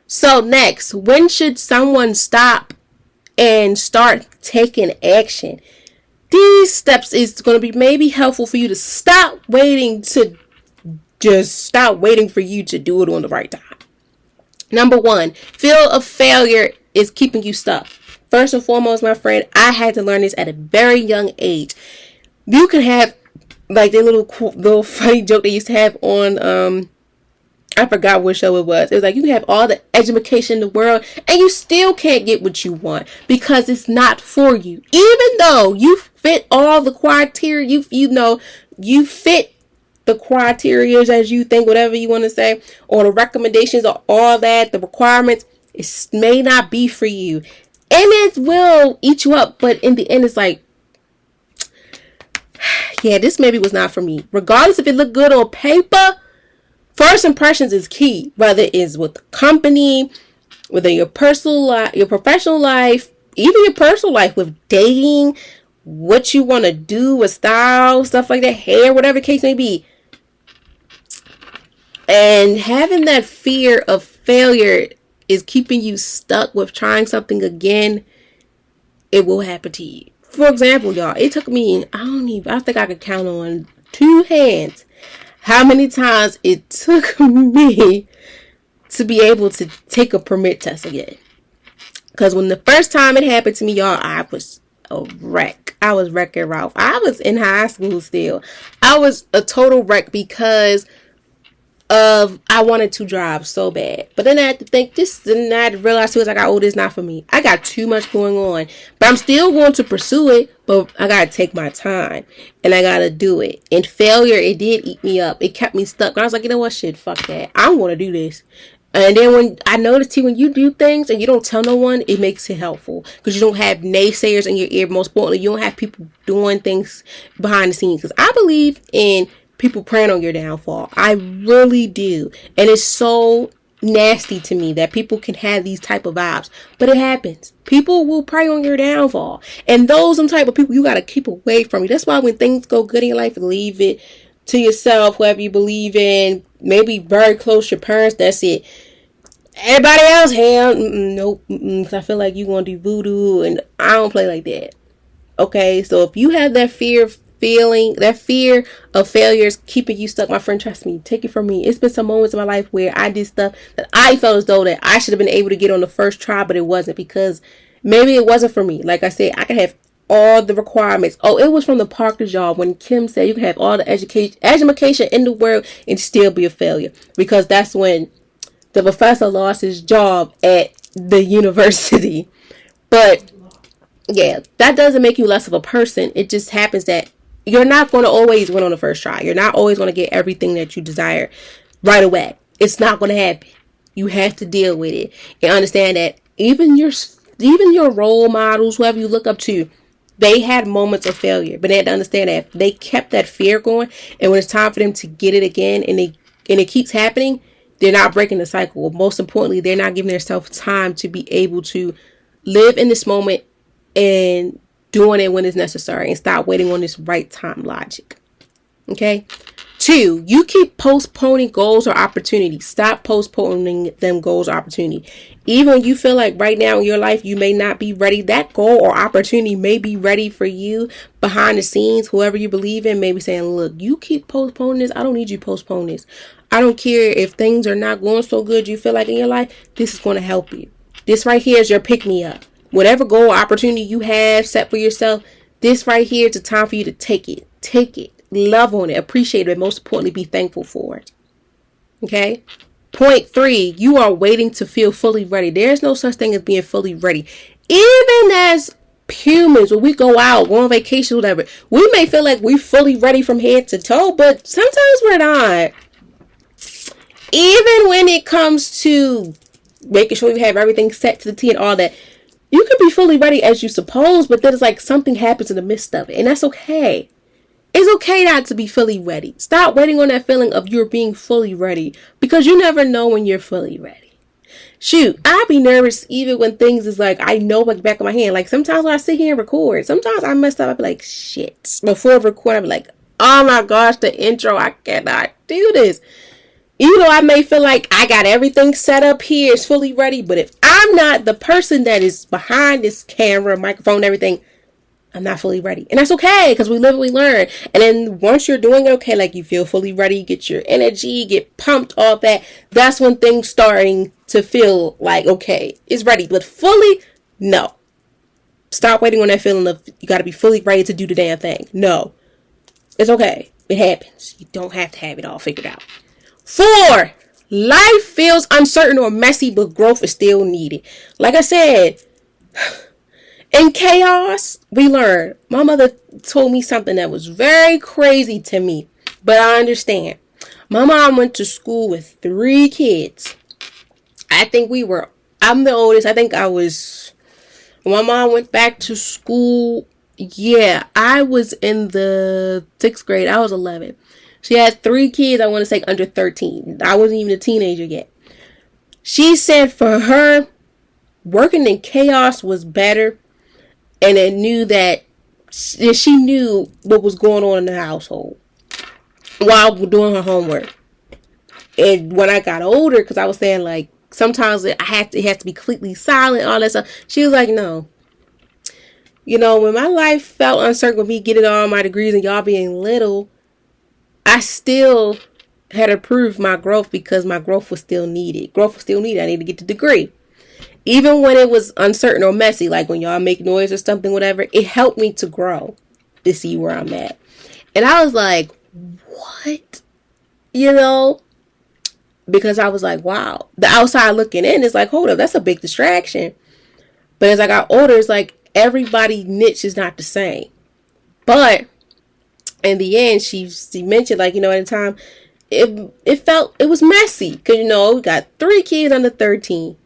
So next, when should someone stop and start taking action? These steps is going to be maybe helpful for you to stop waiting to just stop waiting for you to do it on the right time. Number 1, fear of failure is keeping you stuck. First and foremost, my friend, I had to learn this at a very young age. You can have like the little funny joke they used to have on I forgot what show it was. It was like, you can have all the education in the world and you still can't get what you want because it's not for you. Even though you fit all the criteria, you fit the criteria as you think, whatever you want to say, or the recommendations or all that, the requirements, it may not be for you. And it will eat you up, but in the end, it's like, yeah, this maybe was not for me. Regardless if it looked good on paper, first impressions is key, whether it's with the company, whether your personal life, your professional life, even your personal life with dating, what you want to do with style, stuff like that, hair, whatever the case may be. And having that fear of failure is keeping you stuck with trying something again. It will happen to you. For example, y'all, it took me, I think I could count on 2 hands how many times it took me to be able to take a permit test again. Because when the first time it happened to me, y'all, I was a wreck. I was wrecking Ralph. I was in high school still. I was a total wreck because of I wanted to drive so bad. But then I had to think this, and I had to realize too as I got older, it's not for me. I got too much going on. But I'm still going to pursue it, but I gotta take my time. And I gotta do it. And failure, it did eat me up. It kept me stuck. I was like, you know what, shit, fuck that. I'm gonna do this. And then when I noticed too, when you do things and you don't tell no one, it makes it helpful. Because you don't have naysayers in your ear. Most importantly, you don't have people doing things behind the scenes. Because I believe in people praying on your downfall. I really do. And it's so nasty to me that people can have these type of vibes. But it happens. People will pray on your downfall. And those some type of people you got to keep away from you. That's why when things go good in your life, leave it to yourself, whoever you believe in. Maybe very close to your parents. That's it. Everybody else, hell, nope. Because I feel like you're going to do voodoo. And I don't play like that. Okay? So if you have that fear of failures keeping you stuck, my friend, trust me, take it from me. It's been some moments in my life where I did stuff that I felt as though that I should have been able to get on the first try, but it wasn't, because maybe it wasn't for me. Like I said, I could have all the requirements. Oh, it was from the Parker job when Kim said you can have all the education in the world and still be a failure, because that's when the professor lost his job at the university. But yeah, that doesn't make you less of a person. It just happens that you're not going to always win on the first try. You're not always going to get everything that you desire right away. It's not going to happen. You have to deal with it and understand that even your role models, whoever you look up to, They had moments of failure, but they had to understand that if they kept that fear going, and when it's time for them to get it again, and it keeps happening, they're not breaking the cycle. Most importantly, they're not giving themselves time to be able to live in this moment and doing it when it's necessary, and stop waiting on this right time logic. Okay. 2, you keep postponing goals or opportunities. Stop postponing them goals or opportunity. Even when you feel like right now in your life you may not be ready, that goal or opportunity may be ready for you behind the scenes. Whoever you believe in may be saying, look, you keep postponing this. I don't need you to postpone this. I don't care if things are not going so good you feel like in your life. This is going to help you. This right here is your pick-me-up. Whatever goal or opportunity you have set for yourself, this right here is the time for you to take it. Take it. Love on it. Appreciate it. And most importantly, be thankful for it. Okay? Point 3, you are waiting to feel fully ready. There's no such thing as being fully ready. Even as humans, when we go out, go on vacation, whatever, we may feel like we're fully ready from head to toe, but sometimes we're not. Even when it comes to making sure you have everything set to the T and all that, you could be fully ready as you suppose, but then it's like something happens in the midst of it, and that's okay. It's okay not to be fully ready. Stop waiting on that feeling of you're being fully ready, because you never know when you're fully ready. Shoot, I'd be nervous even when things is like, I know like back of my hand. Like sometimes when I sit here and record, sometimes I mess up. I'd be like, shit. Before recording, I'd be like, oh my gosh, the intro, I cannot do this. Even though I may feel like I got everything set up here, it's fully ready. But if I'm not the person that is behind this camera, microphone, everything, I'm not fully ready. And that's okay, because we live and we learn. And then once you're doing it okay, like you feel fully ready, you get your energy, get pumped, all that. That's when things starting to feel like, okay, it's ready. But fully, no. Stop waiting on that feeling of you got to be fully ready to do the damn thing. No. It's okay. It happens. You don't have to have it all figured out. 4, life feels uncertain or messy, but growth is still needed. Like I said, in chaos, we learn. My mother told me something that was very crazy to me, but I understand. My mom went to school with 3 kids. I'm the oldest. I think when my mom went back to school, I was in the 6th grade. I was 11. She had 3 kids, I want to say under 13. I wasn't even a teenager yet. She said for her, working in chaos was better. And it knew that she knew what was going on in the household while doing her homework. And when I got older, because I was saying like, sometimes it has to be completely silent, all that stuff. She was like, no. You know, when my life felt uncertain with me getting all my degrees and y'all being little, I still had to prove my growth because my growth was still needed. I needed to get the degree. Even when it was uncertain or messy, like when y'all make noise or something, whatever, it helped me to grow, to see where I'm at. And I was like, what? You know? Because I was like, wow. The outside looking in is like, hold up, that's a big distraction. But as I got older, it's like everybody's niche is not the same. But in the end, she mentioned, like, you know, at the time, it was messy. Because, you know, we got 3 kids under 13.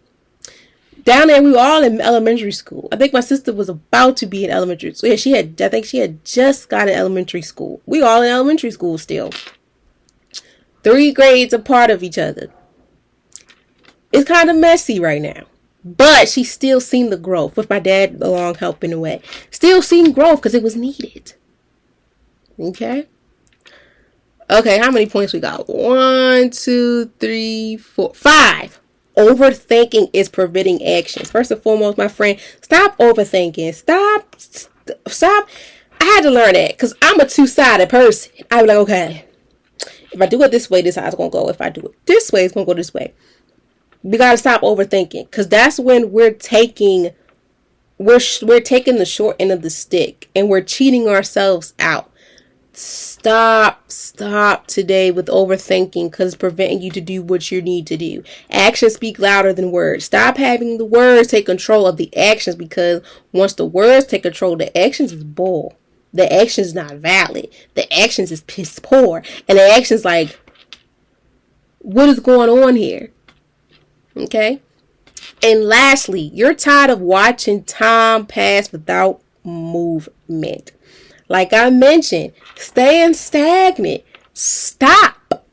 Down there, we were all in elementary school. I think my sister was about to be in elementary school. Yeah, I think she had just got in elementary school. We all in elementary school still. 3 grades apart of each other. It's kind of messy right now. But she still seen the growth with my dad along helping the way. Still seen growth because it was needed. Okay? Okay, how many points we got? 1, 2, 3, 4, 5. Overthinking is preventing actions. First and foremost, my friend, stop overthinking. Stop. I had to learn that because I'm a 2-sided person. I was like, okay, if I do it this way, this is how it's going to go. If I do it this way, it's going to go this way. We got to stop overthinking because that's when we're taking the short end of the stick and we're cheating ourselves out. Stop today with overthinking because it's preventing you to do what you need to do. Actions speak louder than words. Stop having the words take control of the actions because once the words take control, the actions is bull. The actions is not valid. The actions is piss poor. And the actions like, what is going on here? Okay? And lastly, you're tired of watching time pass without movement. Like I mentioned, staying stagnant. Stop.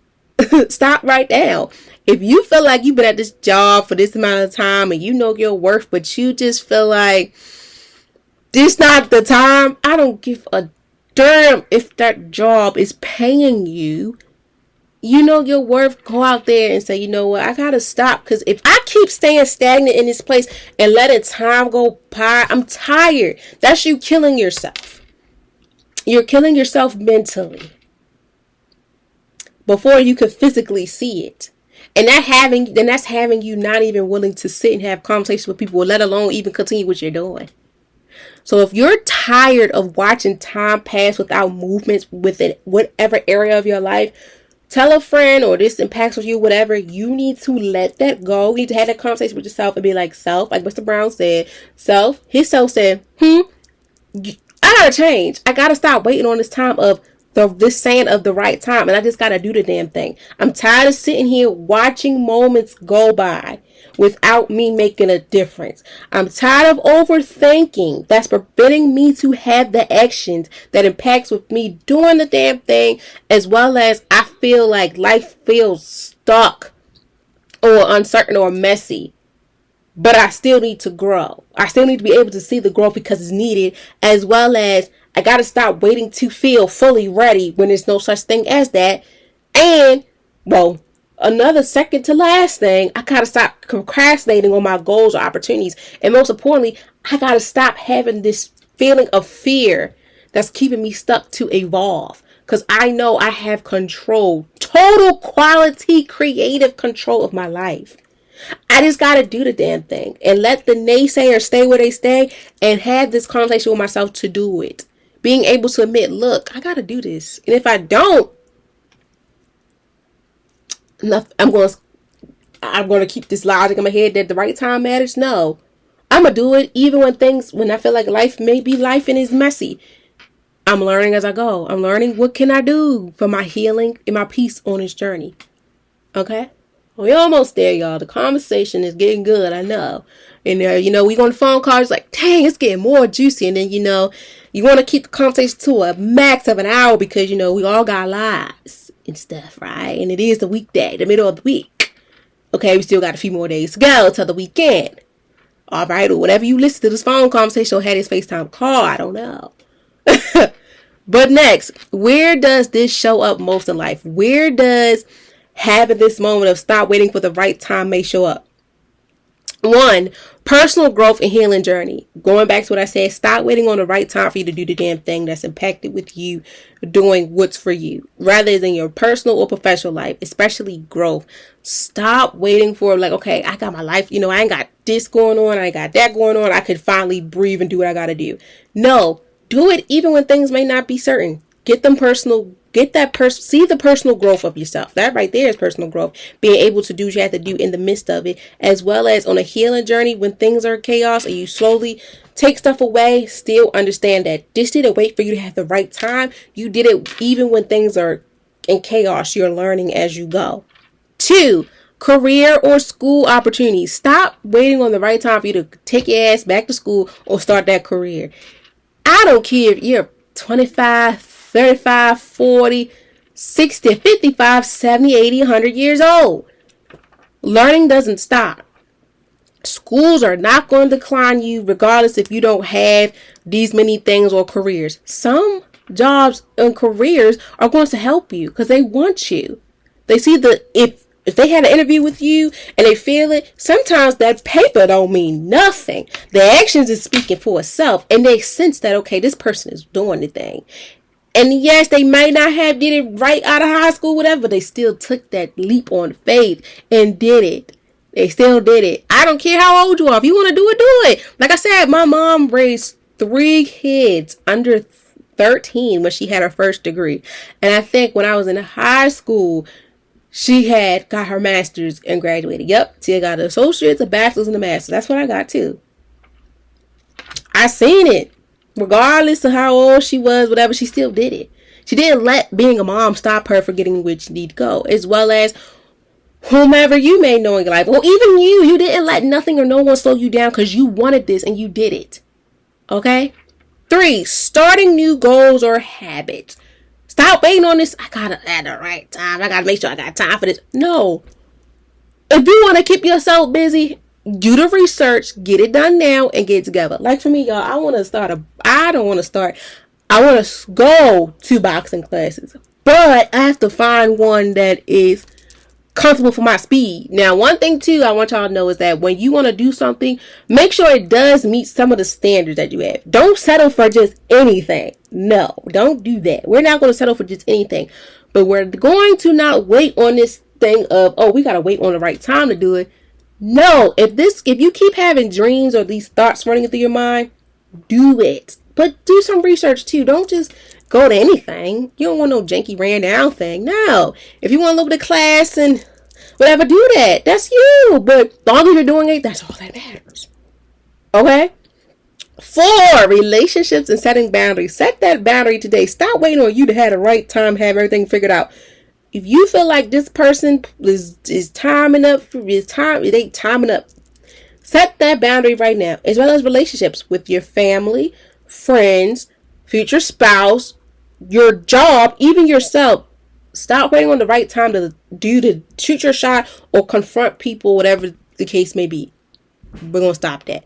Stop right now. If you feel like you've been at this job for this amount of time and you know your worth, but you just feel like this not the time, I don't give a damn if that job is paying you. You know your worth, go out there and say, you know what, I gotta stop. Because if I keep staying stagnant in this place and letting time go by, I'm tired. That's you killing yourself. You're killing yourself mentally before you could physically see it. And that's having you not even willing to sit and have conversations with people, let alone even continue what you're doing. So if you're tired of watching time pass without movements within whatever area of your life, tell a friend, or this impacts with you, whatever. You need to let that go. You need to have that conversation with yourself and be like, self, like Mr. Brown said, his self said, I gotta change. I gotta stop waiting on this time of this saying of the right time, and I just gotta do the damn thing. I'm tired of sitting here watching moments go by without me making a difference. I'm tired of overthinking that's preventing me to have the actions that impacts with me doing the damn thing, as well as I feel like life feels stuck or uncertain or messy. But I still need to grow. I still need to be able to see the growth because it's needed, as well as I got to stop waiting to feel fully ready when there's no such thing as that. And, well, another second to last thing, I got to stop procrastinating on my goals or opportunities. And most importantly, I got to stop having this feeling of fear that's keeping me stuck to evolve. Because I know I have control, total quality, creative control of my life. I just got to do the damn thing and let the naysayers stay where they stay and have this conversation with myself to do it. Being able to admit, look, I got to do this. And if I don't, I'm going to keep this logic in my head that the right time matters. No, I'm going to do it even when I feel like life may be life and is messy. I'm learning as I go. I'm learning what can I do for my healing and my peace on this journey. Okay? We're almost there, y'all. The conversation is getting good, I know. And, we go on the phone calls like, dang, it's getting more juicy. And then, you want to keep the conversation to a max of an hour because, we all got lives and stuff, right? And it is the weekday, the middle of the week. Okay, we still got a few more days to go till the weekend. All right, or whatever you listen to this phone conversation or had this FaceTime call, I don't know. But next, where does this show up most in life? Where does having this moment of stop waiting for the right time may show up? 1, personal growth and healing journey. Going back to what I said, stop waiting on the right time for you to do the damn thing that's impacted with you doing what's for you, rather than your personal or professional life, especially growth. Stop waiting for okay, I got my life, I ain't got this going on, I ain't got that going on, I could finally breathe and do what I gotta do. No, do it even when things may not be certain. See the personal growth of yourself. That right there is personal growth. Being able to do what you have to do in the midst of it, as well as on a healing journey when things are chaos and you slowly take stuff away. Still understand that this didn't wait for you to have the right time. You did it even when things are in chaos. You're learning as you go. 2, career or school opportunities. Stop waiting on the right time for you to take your ass back to school or start that career. I don't care if you're 25, 35, 40, 60, 55, 70, 80, 100 years old. Learning doesn't stop. Schools are not going to decline you regardless if you don't have these many things or careers. Some jobs and careers are going to help you because they want you. They see if they had an interview with you and they feel it, sometimes that paper don't mean nothing. The actions is speaking for itself, and they sense that, okay, this person is doing the thing. And yes, they might not have did it right out of high school, whatever. They still took that leap on faith and did it. They still did it. I don't care how old you are. If you want to do it, do it. Like I said, my mom raised 3 kids under 13 when she had her first degree. And I think when I was in high school, she had got her master's and graduated. Yep, she got an associate's, a bachelor's, and a master's. That's what I got too. I seen it. Regardless of how old she was, whatever, she still did it. She didn't let being a mom stop her from getting where she need to go. As well as whomever you may know in your life. Well, even you didn't let nothing or no one slow you down because you wanted this and you did it. Okay? 3, starting new goals or habits. Stop waiting on this. I gotta at the right time. I gotta make sure I got time for this. No. If you want to keep yourself busy, do the research, get it done now, and get it together. Like for me, y'all, I want to go to boxing classes, but I have to find one that is comfortable for my speed. Now, one thing too I want y'all to know is that when you want to do something, make sure it does meet some of the standards that you have. Don't settle for just anything. No, don't do that. We're not going to settle for just anything, but we're going to not wait on this thing of, oh, we got to wait on the right time to do it. No, if you keep having dreams or these thoughts running through your mind, do it. But do some research too. Don't just go to anything. You don't want no janky ran down thing. No. If you want to look at the class and whatever, do that. That's you. But as long as you're doing it, that's all that matters. Okay? 4, relationships and setting boundaries. Set that boundary today. Stop waiting on you to have the right time, have everything figured out. If you feel like this person is timing up, they timing up. Set that boundary right now, as well as relationships with your family, friends, future spouse, your job, even yourself. Stop waiting on the right time to shoot your shot or confront people, whatever the case may be. We're going to stop that.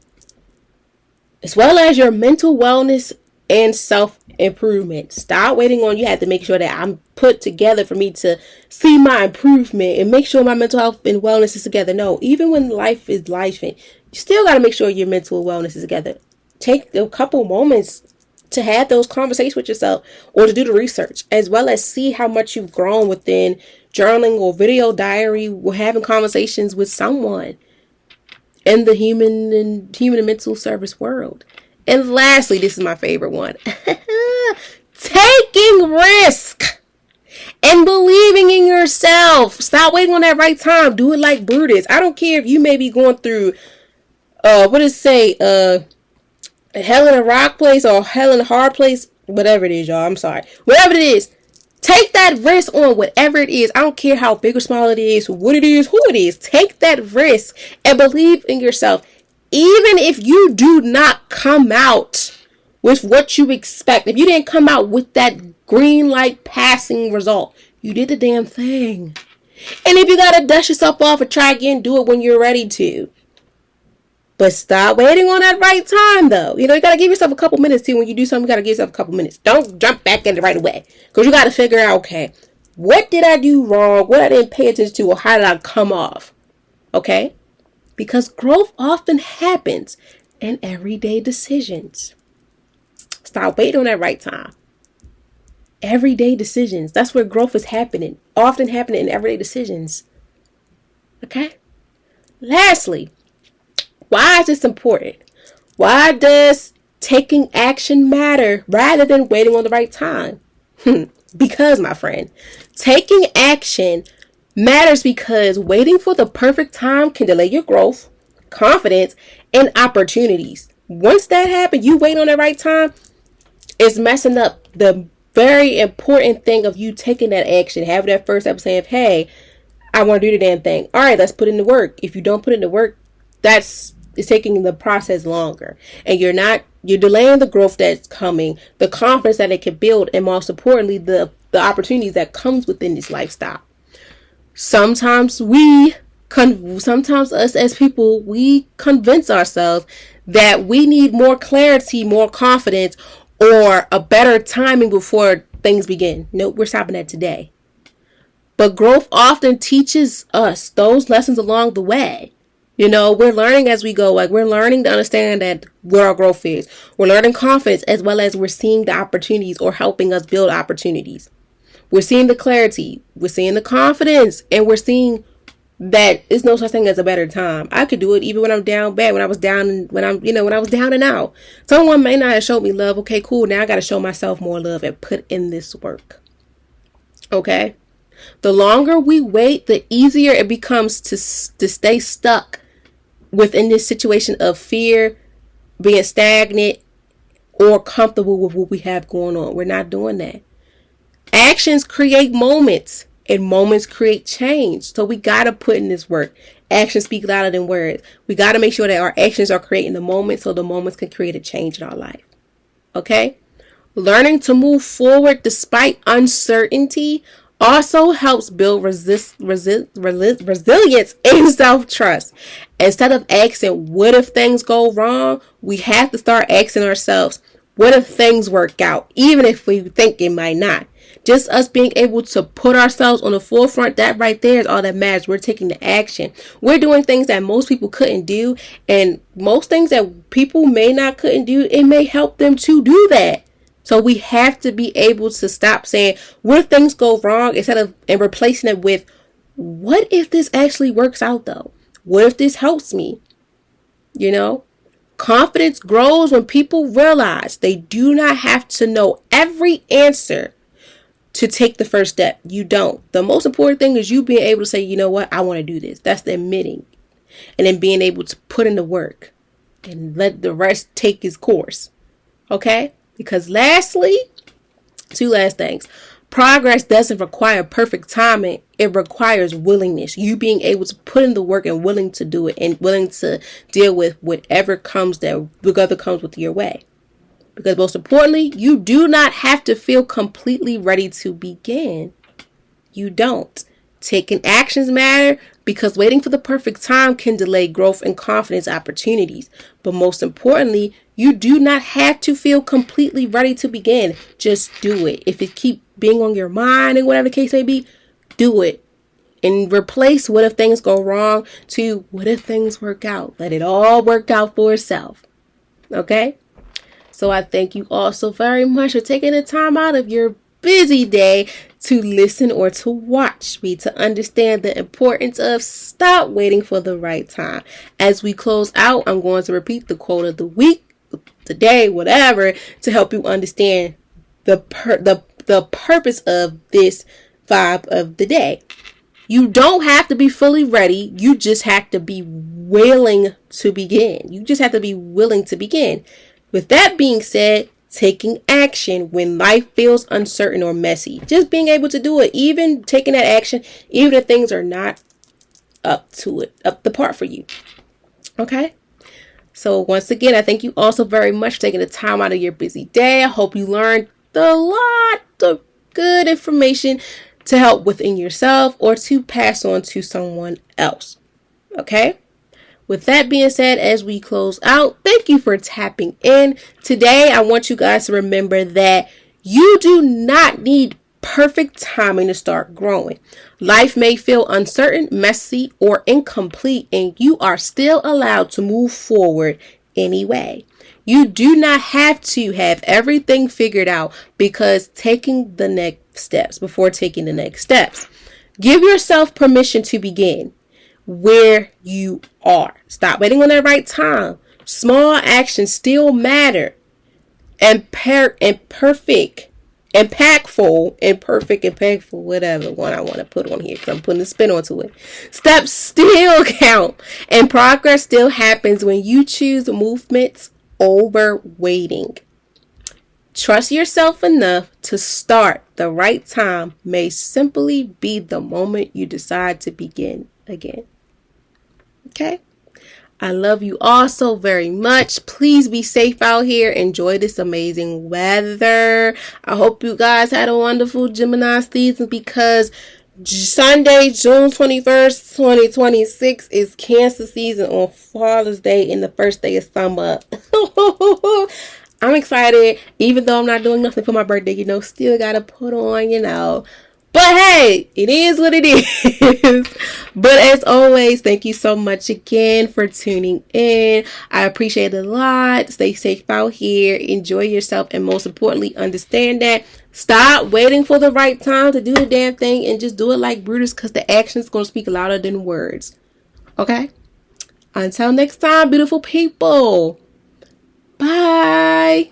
As well as your mental wellness and self-improvement. Stop waiting on you have to make sure that I'm put together for me to see my improvement and make sure my mental health and wellness is together. No, even when life is life, you still got to make sure your mental wellness is together. Take a couple moments to have those conversations with yourself or to do the research, as well as see how much you've grown within journaling or video diary or having conversations with someone in the human and mental service world. And lastly, this is my favorite one. Taking risk and believing in yourself. Stop waiting on that right time. Do it like Brutus. I don't care if you may be going through what does it say? Hell in a rock place or hell in a hard place. Whatever it is, y'all. I'm sorry. Whatever it is. Take that risk on whatever it is. I don't care how big or small it is, what it is, who it is. Take that risk and believe in yourself. Even if you do not come out with what you expect, if you didn't come out with that green light passing result, you did the damn thing. And if you got to dust yourself off and try again, do it when you're ready to. But stop waiting on that right time, though. You got to give yourself a couple minutes, too. When you do something, you got to give yourself a couple minutes. Don't jump back in it right away. Because you got to figure out, okay, what did I do wrong? What I didn't pay attention to? Or how did I come off? Okay? Because growth often happens in everyday decisions. Stop waiting on that right time. Everyday decisions. That's where growth is happening. Often happening in everyday decisions. Okay? Lastly, why is this important? Why does taking action matter rather than waiting on the right time? Because, my friend, taking action matters because waiting for the perfect time can delay your growth, confidence, and opportunities. Once that happens, you wait on the right time, it's messing up the very important thing of you taking that action, having that first step saying, hey, I want to do the damn thing. All right, let's put in the work. If you don't put in the work, it's taking the process longer. And you're delaying the growth that's coming, the confidence that it can build, and most importantly, the opportunities that comes within this lifestyle. Sometimes us as people, we convince ourselves that we need more clarity, more confidence, or a better timing before things begin. Nope, we're stopping at today. But growth often teaches us those lessons along the way. We're learning as we go. Like, we're learning to understand that where our growth is. We're learning confidence as well as we're seeing the opportunities or helping us build opportunities. We're seeing the clarity. We're seeing the confidence. And we're seeing that there's no such thing as a better time. I could do it even when I'm down bad, when I was down, when I was down and out. Someone may not have showed me love. Okay, cool. Now I got to show myself more love and put in this work. Okay. The longer we wait, the easier it becomes to stay stuck within this situation of fear, being stagnant, or comfortable with what we have going on. We're not doing that. Actions create moments, and moments create change. So we got to put in this work. Actions speak louder than words. We got to make sure that our actions are creating the moment so the moments can create a change in our life. Okay? Learning to move forward despite uncertainty also helps build resilience and self-trust. Instead of asking, what if things go wrong? We have to start asking ourselves, what if things work out? Even if we think it might not. Just us being able to put ourselves on the forefront, that right there is all that matters. We're taking the action. We're doing things that most people couldn't do. And most things that people may not couldn't do, it may help them to do that. So we have to be able to stop saying, what if things go wrong? And replacing it with, what if this actually works out though? What if this helps me? You know? Confidence grows when people realize they do not have to know every answer to take the first step. You don't. The most important thing is you being able to say, you know what, I want to do this. That's the admitting. And then being able to put in the work and let the rest take its course. Okay? Because lastly, two last things. Progress doesn't require perfect timing. It requires willingness. You being able to put in the work and willing to do it and willing to deal with whatever comes with your way. Because most importantly, you do not have to feel completely ready to begin. You don't. Taking actions matter because waiting for the perfect time can delay growth and confidence opportunities. But most importantly, you do not have to feel completely ready to begin. Just do it. If it keeps being on your mind and whatever the case may be, do it. And replace what if things go wrong to what if things work out. Let it all work out for itself. Okay? So I thank you all so very much for taking the time out of your busy day to listen or to watch me, to understand the importance of stop waiting for the right time. As we close out, I'm going to repeat the quote of the week, the day, whatever, to help you understand the purpose of this vibe of the day. You don't have to be fully ready. You just have to be willing to begin. You just have to be willing to begin. With that being said, taking action when life feels uncertain or messy. Just being able to do it, even taking that action, even if things are not up the part for you. Okay? So once again, I thank you also very much for taking the time out of your busy day. I hope you learned a lot of good information to help within yourself or to pass on to someone else. Okay? With that being said, as we close out, thank you for tapping in. Today, I want you guys to remember that you do not need perfect timing to start growing. Life may feel uncertain, messy, or incomplete, and you are still allowed to move forward anyway. You do not have to have everything figured out before taking the next steps. Give yourself permission to begin where you are. Stop waiting on the right time. Small actions still matter. Imperfect, impactful, whatever one I want to put on here because I'm putting a spin onto it. Steps still count. And progress still happens when you choose movements over waiting. Trust yourself enough to start. The right time may simply be the moment you decide to begin again. Okay? I love you all so very much. Please be safe out here. Enjoy this amazing weather. I hope you guys had a wonderful Gemini season because Sunday, June 21st, 2026 is Cancer season on Father's Day and the first day of summer. I'm excited, even though I'm not doing nothing for my birthday, still gotta put on, But hey, it is what it is. But as always, thank you so much again for tuning in. I appreciate it a lot. Stay safe out here. Enjoy yourself. And most importantly, understand that stop waiting for the right time to do the damn thing and just do it like Brutus because the action's going to speak louder than words. Okay? Until next time, beautiful people. Bye.